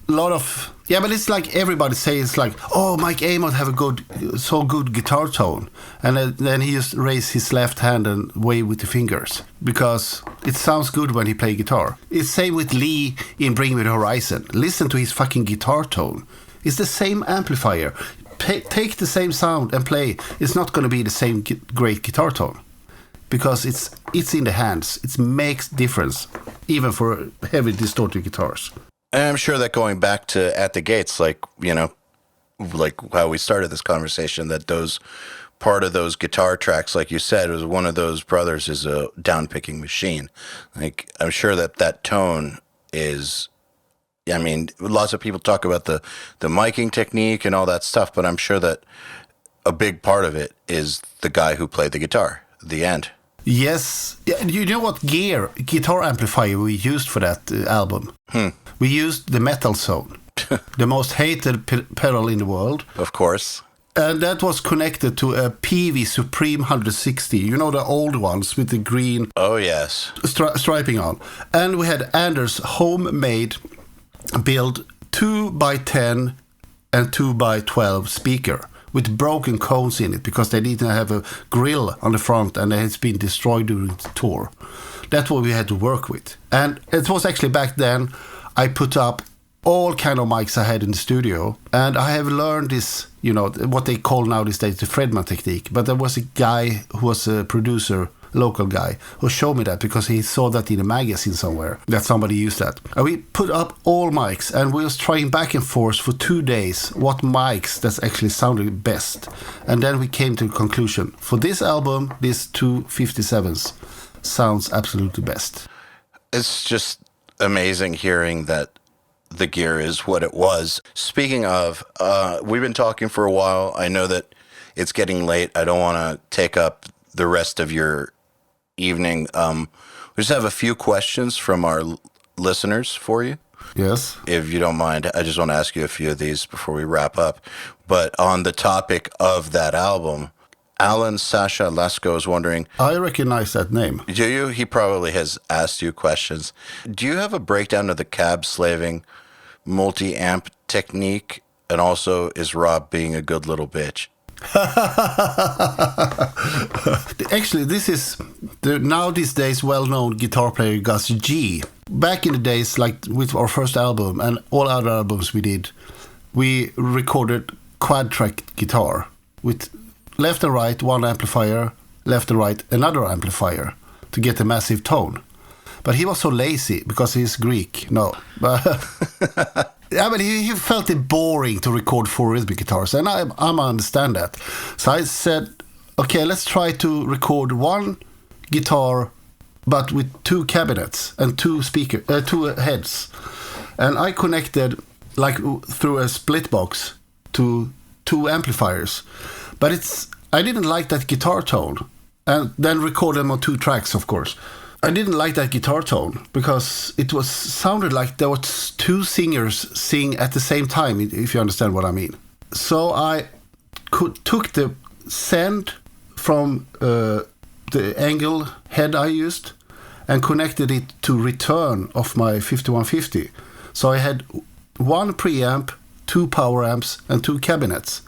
a lot of... Yeah, but it's like everybody says, like, oh, Mike Amott have a so good guitar tone. And then he just raised his left hand and wave with the fingers. Because it sounds good when he plays guitar. It's same with Lee in Bring Me the Horizon. Listen to his fucking guitar tone. It's the same amplifier. Take the same sound and play. It's not going to be the same great guitar tone. Because it's in the hands. It makes difference. Even for heavy distorted guitars. And I'm sure that going back to At the Gates, like how we started this conversation, that part of those guitar tracks, like you said, was one of those brothers is a down-picking machine. Like, I'm sure that tone is, I mean, lots of people talk about the miking technique and all that stuff, but I'm sure that a big part of it is the guy who played the guitar, the end. Yes. Yeah, you know what guitar amplifier we used for that album? We used the Metal Zone, the most hated pedal in the world. Of course. And that was connected to a PV Supreme 160. You know, the old ones with the green... Oh, yes. Striping on. And we had Anders' homemade build 2x10 and 2x12 speaker with broken cones in it because they didn't have a grill on the front and it has been destroyed during the tour. That's what we had to work with. And it was actually back then I put up all kind of mics I had in the studio. And I have learned this, what they call now these days the Fredman technique. But there was a guy who was a producer, local guy, who showed me that because he saw that in a magazine somewhere, that somebody used that. And we put up all mics and we was trying back and forth for 2 days what mics that's actually sounded best. And then we came to the conclusion. For this album, these 257s sounds absolutely best. It's just amazing hearing that the gear is what it was. Speaking of, we've been talking for a while. I know that it's getting late. I don't want to take up the rest of your evening. We just have a few questions from our listeners for you. Yes. If you don't mind, I just want to ask you a few of these before we wrap up. But on the topic of that album, Alan Sasha Lesko is wondering... I recognize that name. Do you? He probably has asked you questions. Do you have a breakdown of the cab slaving multi-amp technique? And also, is Rob being a good little bitch? Actually, this is now these days well-known guitar player Gus G. Back in the days, like with our first album and all other albums we did, we recorded quad-track guitar with left and right one amplifier, left and right another amplifier to get a massive tone. But he was so lazy because he's Greek. No, but yeah, but he felt it boring to record 4 rhythmic guitars, and I understand that. So I said, okay, let's try to record one guitar, but with 2 cabinets and 2 heads, and I connected like through a split box to 2 amplifiers, but I didn't like that guitar tone, and then record them on 2 tracks, of course. I didn't like that guitar tone because it sounded like there was 2 singers sing at the same time, if you understand what I mean. So I took the send from the angle head I used and connected it to return of my 5150. So I had 1 preamp, 2 power amps, and 2 cabinets.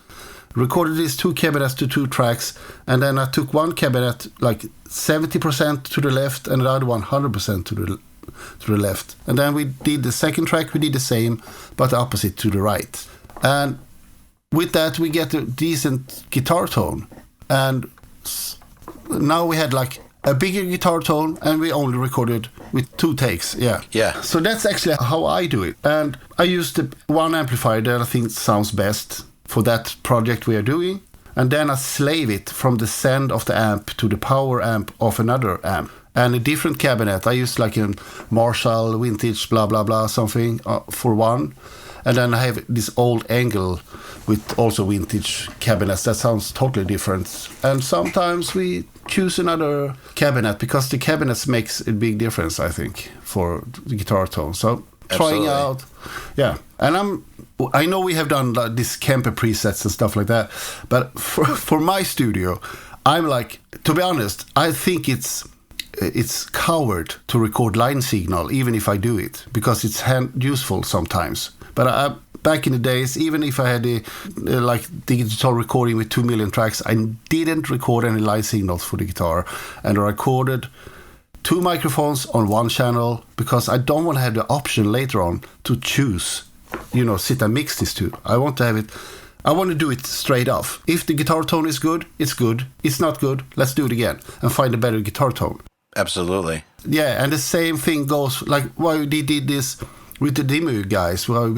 Recorded these 2 cabinets to 2 tracks, and then I took 1 cabinet like 70% to the left and the other one 100% to the left. And then we did the second track, we did the same, but the opposite to the right. And with that, we get a decent guitar tone. And now we had like a bigger guitar tone, and we only recorded with 2 takes. Yeah. So that's actually how I do it. And I used the 1 amplifier that I think sounds best for that project we are doing, and then I slave it from the send of the amp to the power amp of another amp. And a different cabinet, I used like a Marshall vintage blah blah blah something for one, and then I have this old Angle with also vintage cabinets that sounds totally different. And sometimes we choose another cabinet because the cabinets makes a big difference, I think, for the guitar tone. So trying out, yeah. And I know we have done like this Kemper presets and stuff like that, but for my studio, I'm like, to be honest, I think it's coward to record line signal, even if I do it, because it's useful sometimes. But back in the days, even if I had like digital recording with 2 million tracks, I didn't record any line signals for the guitar, and I recorded 2 microphones on 1 channel because I don't want to have the option later on to choose, sit and mix these 2. I want to do it straight off. If the guitar tone is good, it's good. It's not good, let's do it again and find a better guitar tone. Absolutely. Yeah, and the same thing goes, like why we did this with the demo guys, where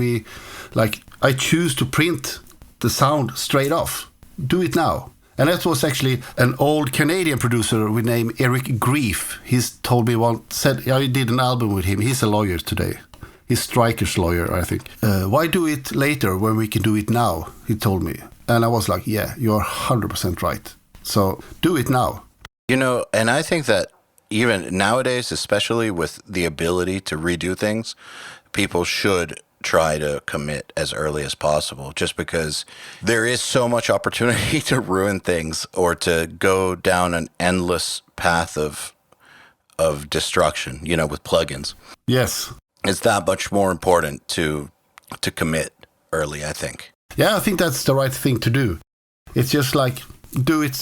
I choose to print the sound straight off. Do it now. And that was actually an old Canadian producer with name Eric Grief. He's told me I did an album with him. He's a lawyer today. He's Stryker's lawyer, I think. Why do it later when we can do it now? He told me. And I was like, yeah, you're 100% right. So do it now. And I think that even nowadays, especially with the ability to redo things, people should try to commit as early as possible, just because there is so much opportunity to ruin things or to go down an endless path of destruction, with plugins. Yes. It's that much more important to commit early, I think. Yeah, I think that's the right thing to do. It's just like, do it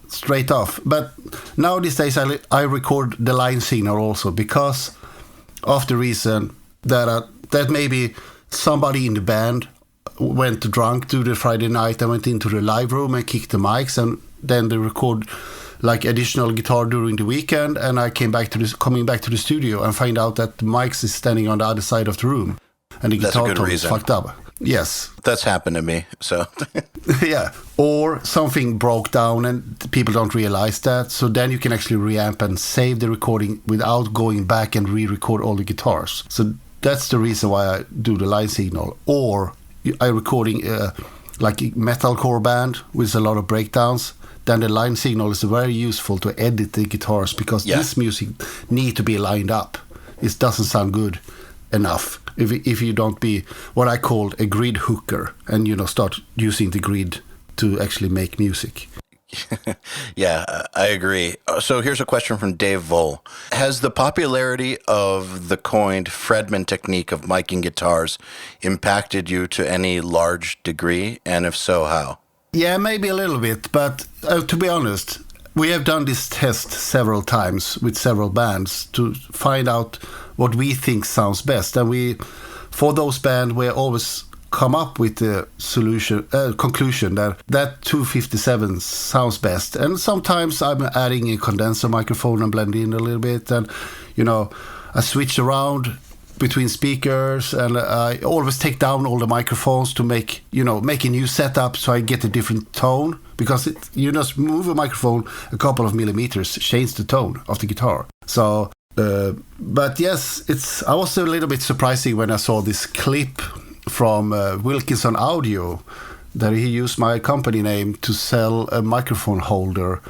straight off. But now these days I record the line signal also, because of the reason that maybe somebody in the band went drunk to the Friday night and went into the live room and kicked the mics, and then they record like additional guitar during the weekend, and I coming back to the studio and find out that the mics is standing on the other side of the room and the guitar tone is fucked up. Yes. That's happened to me, so. Yeah. Or something broke down and people don't realize that, so then you can actually reamp and save the recording without going back and re-record all the guitars. So that's the reason why I do the line signal. Or I'm recording like a metalcore band with a lot of breakdowns. Then the line signal is very useful to edit the guitars, because this music need to be lined up. It doesn't sound good enough if you don't be what I call a grid hooker and, start using the grid to actually make music. Yeah, I agree. So here's a question from Dave Vole. Has the popularity of the coined Fredman technique of miking guitars impacted you to any large degree? And if so, how? Yeah, maybe a little bit. But to be honest, we have done this test several times with several bands to find out what we think sounds best. And for those bands, we always come up with the conclusion that 257 sounds best. And sometimes I'm adding a condenser microphone and blend in a little bit, and I switch around between speakers, and I always take down all the microphones to make a new setup so I get a different tone, because you just move a microphone a couple of millimeters, change the tone of the guitar. So but yes, I was a little bit surprising when I saw this clip from Wilkinson Audio that he used my company name to sell a microphone holder,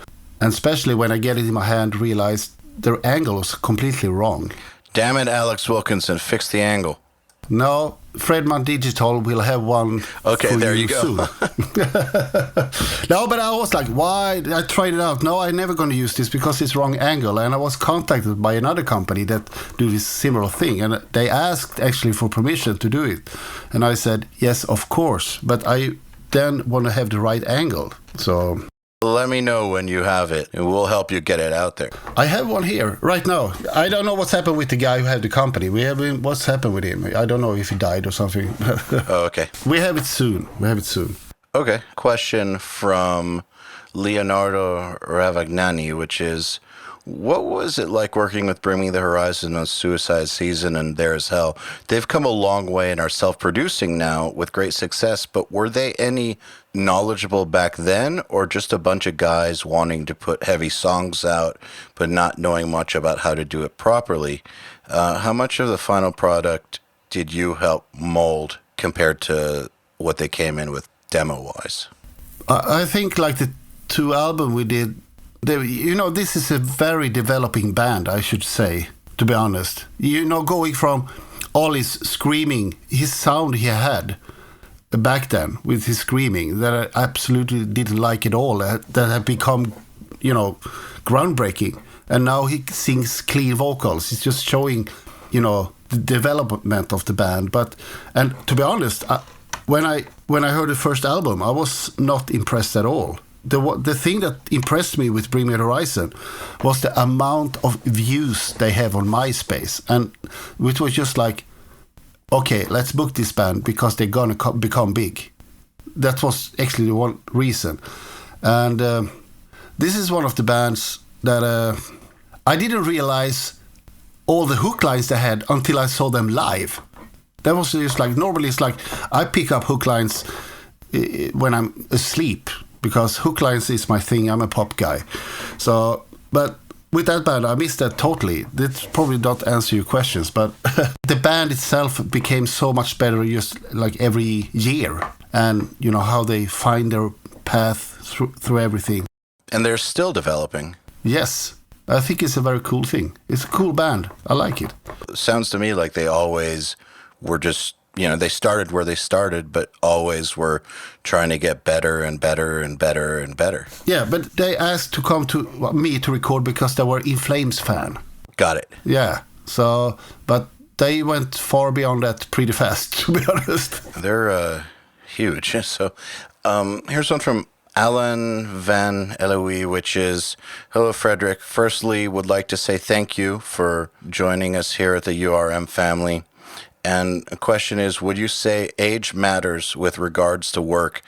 and especially when I get it in my hand, realized their angle was completely wrong. Damn it, Alex Wilkinson, fix the angle. No, Fredman Digital will have one. Okay, for there you go. Soon. No, but I was like, why? I tried it out. No, I'm never going to use this because it's wrong angle. And I was contacted by another company that do this similar thing. And they asked actually for permission to do it. And I said, yes, of course. But I then want to have the right angle. So let me know when you have it, and we'll help you get it out there. I have one here right now. I don't know what's happened with the guy who had the company. What's happened with him? I don't know if he died or something. Oh, okay. We have it soon. Okay. Question from Leonardo Ravagnani, which is, what was it like working with Bring Me the Horizon on Suicide Season and There Is Hell? They've come a long way and are self-producing now with great success, but were they any knowledgeable back then, or just a bunch of guys wanting to put heavy songs out but not knowing much about how to do it properly? How much of the final product did you help mold compared to what they came in with demo-wise? I think like the 2 albums we did, this is a very developing band, I should say, to be honest. Going from all his screaming, his sound he had back then with his screaming that I absolutely didn't like at all, that had become, groundbreaking. And now he sings clean vocals. It's just showing, the development of the band. And to be honest, when I heard the first album, I was not impressed at all. The thing that impressed me with Bring Me the Horizon was the amount of views they have on MySpace, and which was just like, okay, let's book this band because they're gonna become big. That was actually the one reason. And this is one of the bands that I didn't realize all the hook lines they had until I saw them live. That was just like, normally it's like I pick up hook lines when I'm asleep, because hook lines is my thing. I'm a pop guy. So, but with that band, I missed that totally. That probably not answer your questions, but the band itself became so much better just like every year. And, how they find their path through everything. And they're still developing. Yes. I think it's a very cool thing. It's a cool band. I like it. Sounds to me like they always were just, they started where they started, but always were trying to get better and better and better and better. Yeah, but they asked to come to me to record because they were In Flames fan. Got it. Yeah. So, but they went far beyond that pretty fast, to be honest. They're huge. So, here's one from Alan Van Eloy, which is, hello, Fredrik. Firstly, would like to say thank you for joining us here at the URM family. And the question is, would you say age matters with regards to work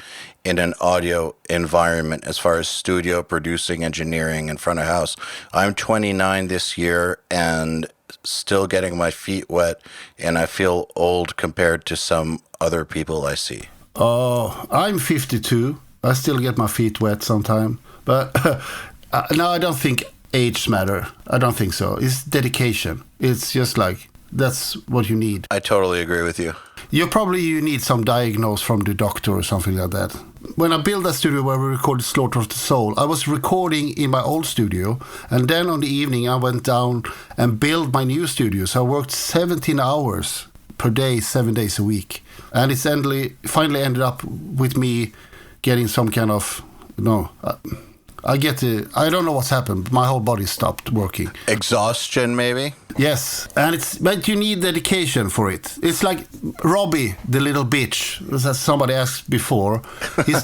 in an audio environment as far as studio producing, engineering, and front of house? I'm 29 this year and still getting my feet wet, and I feel old compared to some other people I see. Oh, I'm 52. I still get my feet wet sometime. But no, I don't think age matter. I don't think so. It's dedication. It's just like, that's what you need. I totally agree with you. You need some diagnose from the doctor or something like that. When I built that studio where we recorded Slaughter of the Soul, I was recording in my old studio, and then on the evening I went down and built my new studio. So I worked 17 hours per day, 7 days a week. And it's finally ended up with me getting some kind of, I don't know what's happened. My whole body stopped working. Exhaustion, maybe? Yes, but you need dedication for it. It's like Robbie, the little bitch, as somebody asked before. He's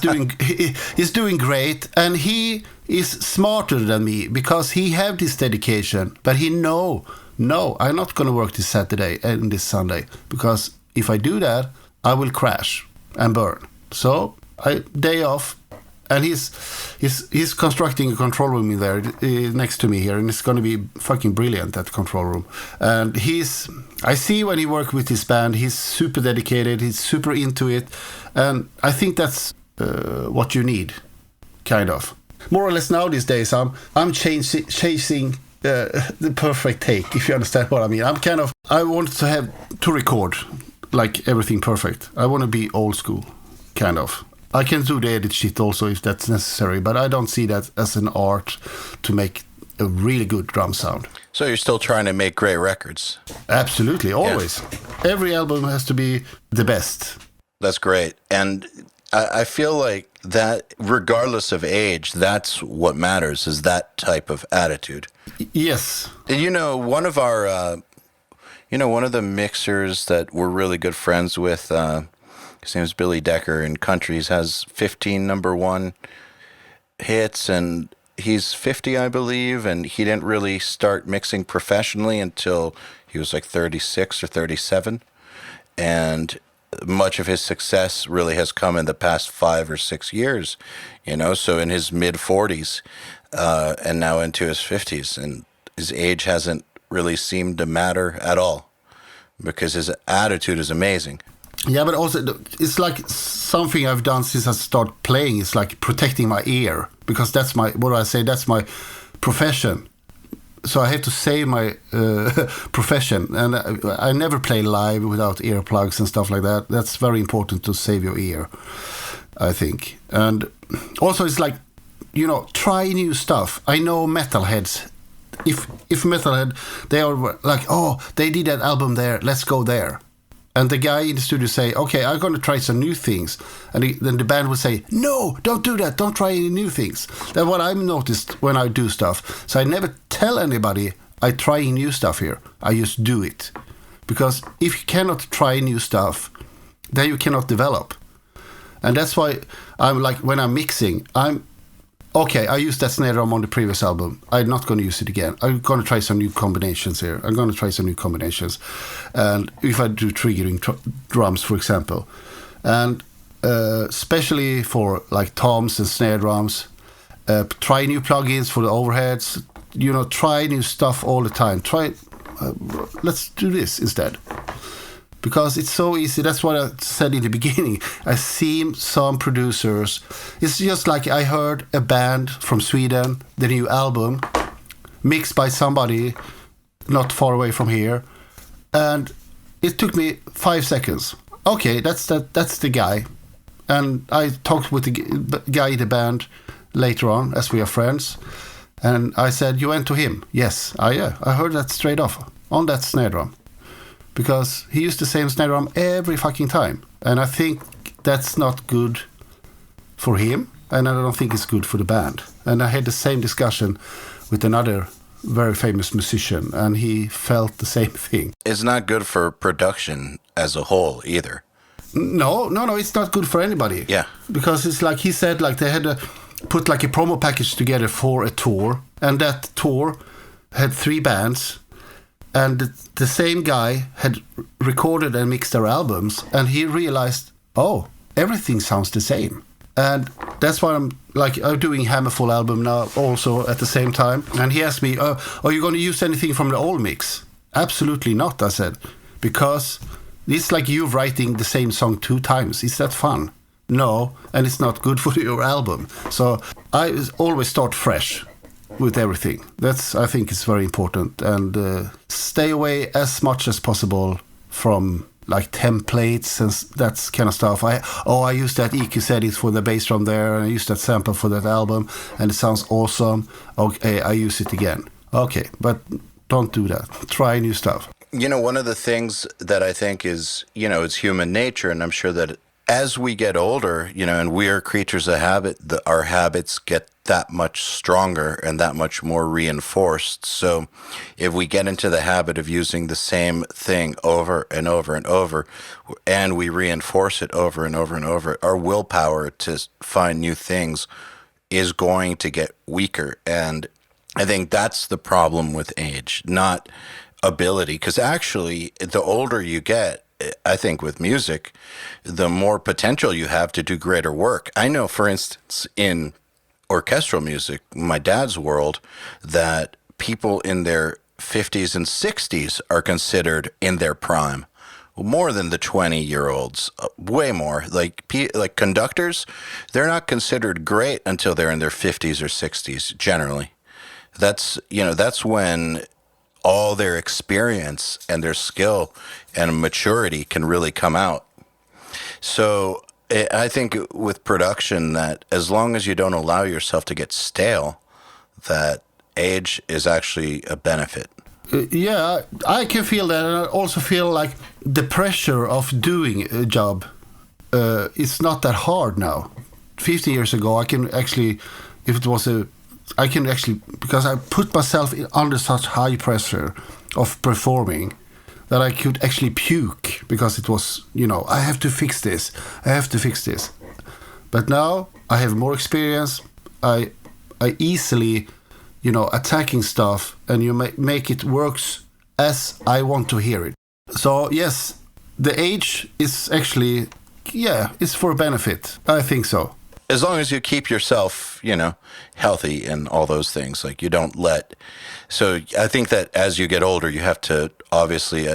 doing great, and he is smarter than me because he have this dedication. But he no, I'm not going to work this Saturday and this Sunday because if I do that, I will crash and burn. So day off. And he's constructing a control room in there next to me here, and it's going to be fucking brilliant, that control room. And I see when he works with his band, he's super dedicated, he's super into it, and I think that's what you need, kind of. More or less now these days, I'm chasing the perfect take, if you understand what I mean. I want to record like everything perfect. I want to be old school, kind of. I can do the edit shit also if that's necessary, but I don't see that as an art to make a really good drum sound. So you're still trying to make great records? Absolutely, always. Yeah. Every album has to be the best. That's great. And I feel like that, regardless of age, that's what matters, is that type of attitude. Yes. And one of the mixers that we're really good friends with, his name is Billy Decker, in countries, has 15 number one hits, and he's 50, I believe, and he didn't really start mixing professionally until he was like 36 or 37, and much of his success really has come in the past 5 or 6 years, so in his mid-40s and now into his 50s, and his age hasn't really seemed to matter at all because his attitude is amazing. Yeah, but also it's like something I've done since I started playing. It's like protecting my ear because that's my profession. So I have to save my profession, and I never play live without earplugs and stuff like that. That's very important to save your ear, I think. And also it's like, try new stuff. I know metalheads. If metalhead, they are like, oh, they did that album there, let's go there. And the guy in the studio say, okay, I'm going to try some new things. And then the band would say, no, don't do that. Don't try any new things. That's what I've noticed when I do stuff. So I never tell anybody I try new stuff here. I just do it. Because if you cannot try new stuff, then you cannot develop. And that's why I'm like, when I'm mixing, okay, I used that snare drum on the previous album. I'm not going to use it again. I'm going to try some new combinations here. And if I do triggering drums, for example. And especially for like toms and snare drums, try new plugins for the overheads. Try new stuff all the time. Let's do this instead. Because it's so easy. That's what I said in the beginning. I see some producers. It's just like I heard a band from Sweden, the new album, mixed by somebody not far away from here. And it took me 5 seconds. Okay, that's the guy. And I talked with the guy in the band later on, as we are friends. And I said, you went to him? Yes. I heard that straight off on that snare drum. Because he used the same snare drum every fucking time. And I think that's not good for him. And I don't think it's good for the band. And I had the same discussion with another very famous musician. And he felt the same thing. It's not good for production as a whole either. No, it's not good for anybody. Yeah. Because it's like he said, like they had to put like a promo package together for a tour. And that tour had 3 bands. And the same guy had recorded and mixed their albums, and he realized, oh, everything sounds the same. And that's why I'm doing Hammerfall album now also at the same time. And he asked me, are you going to use anything from the old mix? Absolutely not, I said, because it's like you writing the same song 2 times. Is that fun? No, and it's not good for your album. So I always start fresh with everything. I think it's very important. And stay away as much as possible from like templates and that kind of stuff. I used that EQ edit for the bass drum there, and I used that sample for that album, and it sounds awesome. Okay, I use it again. Okay, but don't do that. Try new stuff. One of the things that I think is, it's human nature, and I'm sure that as we get older, and we are creatures of habit, our habits get that much stronger and that much more reinforced. So if we get into the habit of using the same thing over and over and over, and we reinforce it over and over and over, our willpower to find new things is going to get weaker. And I think that's the problem with age, not ability. Because actually, the older you get, I think with music, the more potential you have to do greater work. I know, for instance, in orchestral music, my dad's world, that people in their 50s and 60s are considered in their prime, more than the 20-year-olds, way more. Like conductors, they're not considered great until they're in their 50s or 60s, generally. That's when all their experience and their skill and maturity can really come out. So I think with production, that as long as you don't allow yourself to get stale, that age is actually a benefit. Yeah, I can feel that, and I also feel like the pressure of doing a job is not that hard now. 50 years ago, I can actually, because I put myself under such high pressure of performing, that I could actually puke, because it was, I have to fix this. But now I have more experience. I easily, attacking stuff, and you make it works as I want to hear it. So yes, the age is actually, it's for benefit. I think so. As long as you keep yourself, healthy and all those things, like you don't let. So I think that as you get older, you have to obviously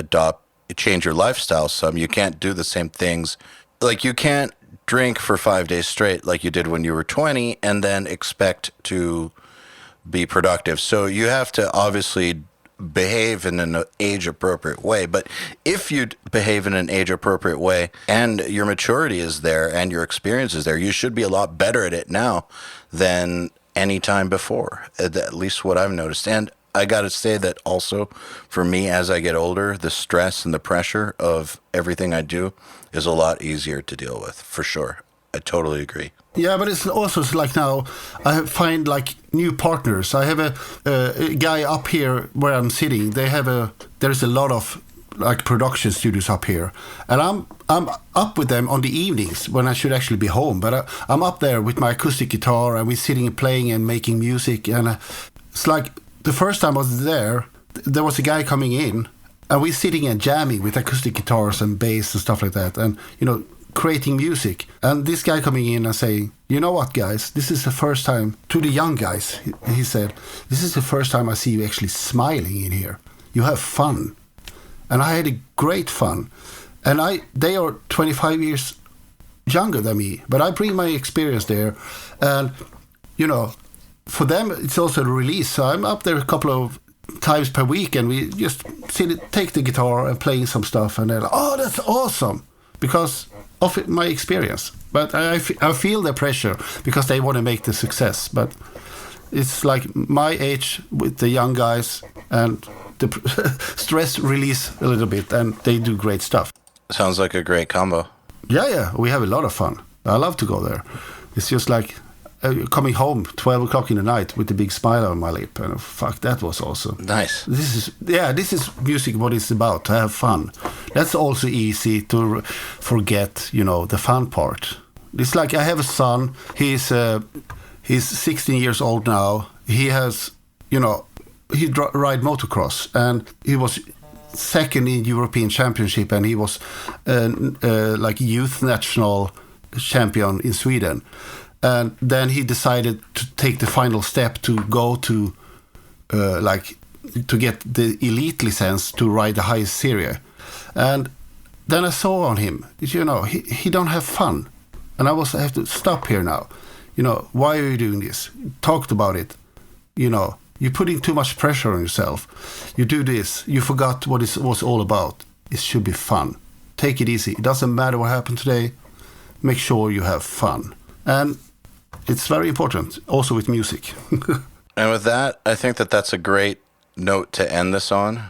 change your lifestyle some. You can't do the same things. Like you can't drink for 5 days straight like you did when you were 20 and then expect to be productive. So you have to obviously behave in an age-appropriate way. But if you behave in an age-appropriate way and your maturity is there and your experience is there, you should be a lot better at it now than any time before, at least what I've noticed. And I got to say that also for me, as I get older, the stress and the pressure of everything I do is a lot easier to deal with, for sure. I totally agree. Yeah, but it's also like now I find like new partners. I have a guy up here where I'm sitting. There's a lot of like production studios up here, and I'm up with them on the evenings when I should actually be home. But I'm up there with my acoustic guitar, and we're sitting and playing and making music. And it's like the first time I was there was a guy coming in, and we're sitting and jamming with acoustic guitars and bass and stuff like that, and creating music. And this guy coming in and saying, "You know what, guys, this is the first time," to the young guys, he said, "this is the first time I see you actually smiling in here. You have fun." And I had a great fun. And they are 25 years younger than me, but I bring my experience there. And, for them, it's also a release. So I'm up there a couple of times per week, and we just take the guitar and playing some stuff. And they're like, "Oh, that's awesome," because of my experience. But I feel the pressure because they want to make the success. But it's like my age with the young guys, and the stress release a little bit, and they do great stuff. Sounds like a great combo. Yeah, we have a lot of fun. I love to go there. It's just like coming home 12 o'clock in the night with a big smile on my lip, and fuck, that was awesome. Nice. This is music, what it's about, to have fun. That's also easy to forget, the fun part. It's like I have a son. He's 16 years old now. He has, he ride motocross, and he was second in European Championship, and he was like youth national champion in Sweden. And then he decided to take the final step to go to to get the elite license to ride the highest series. And then I saw on him, he don't have fun. And I have to stop here now. Why are you doing this? Talked about it. You're putting too much pressure on yourself. You do this. You forgot what it was all about. It should be fun. Take it easy. It doesn't matter what happened today. Make sure you have fun. And it's very important, also with music. And with that, I think that that's a great note to end this on.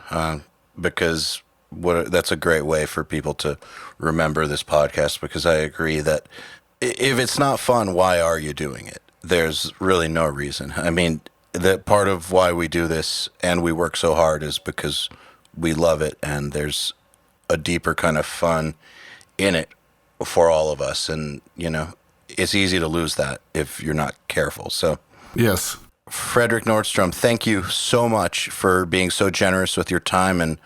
because that's a great way for people to remember this podcast, because I agree that if it's not fun, why are you doing it? There's really no reason. I mean, that part of why we do this and we work so hard is because we love it, and there's a deeper kind of fun in it for all of us. And, you know, it's easy to lose that if you're not careful. So, yes. Fredrik Nordström, thank you so much for being so generous with your time and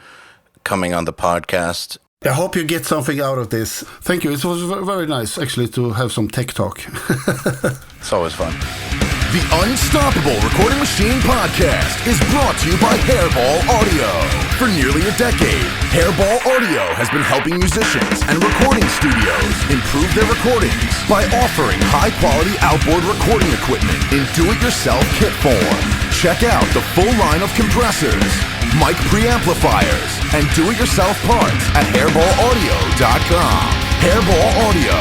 coming on the podcast. I hope you get something out of this. Thank you. It was very nice, actually, to have some tech talk. It's always fun. The Unstoppable Recording Machine Podcast is brought to you by Hairball Audio. For nearly a decade, Hairball Audio has been helping musicians and recording studios improve their recordings by offering high-quality outboard recording equipment in do-it-yourself kit form. Check out the full line of compressors, mic preamplifiers, and do-it-yourself parts at hairballaudio.com. Hairball Audio.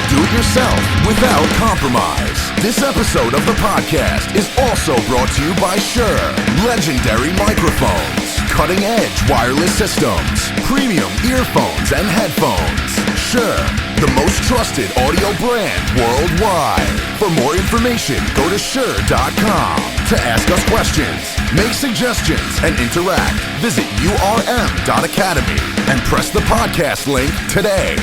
Do it yourself without compromise. This episode of the podcast is also brought to you by Shure. Legendary microphones, cutting-edge wireless systems, premium earphones and headphones. Shure, the most trusted audio brand worldwide. For more information, go to Shure.com. To ask us questions, make suggestions, and interact, visit URM.academy and press the podcast link today.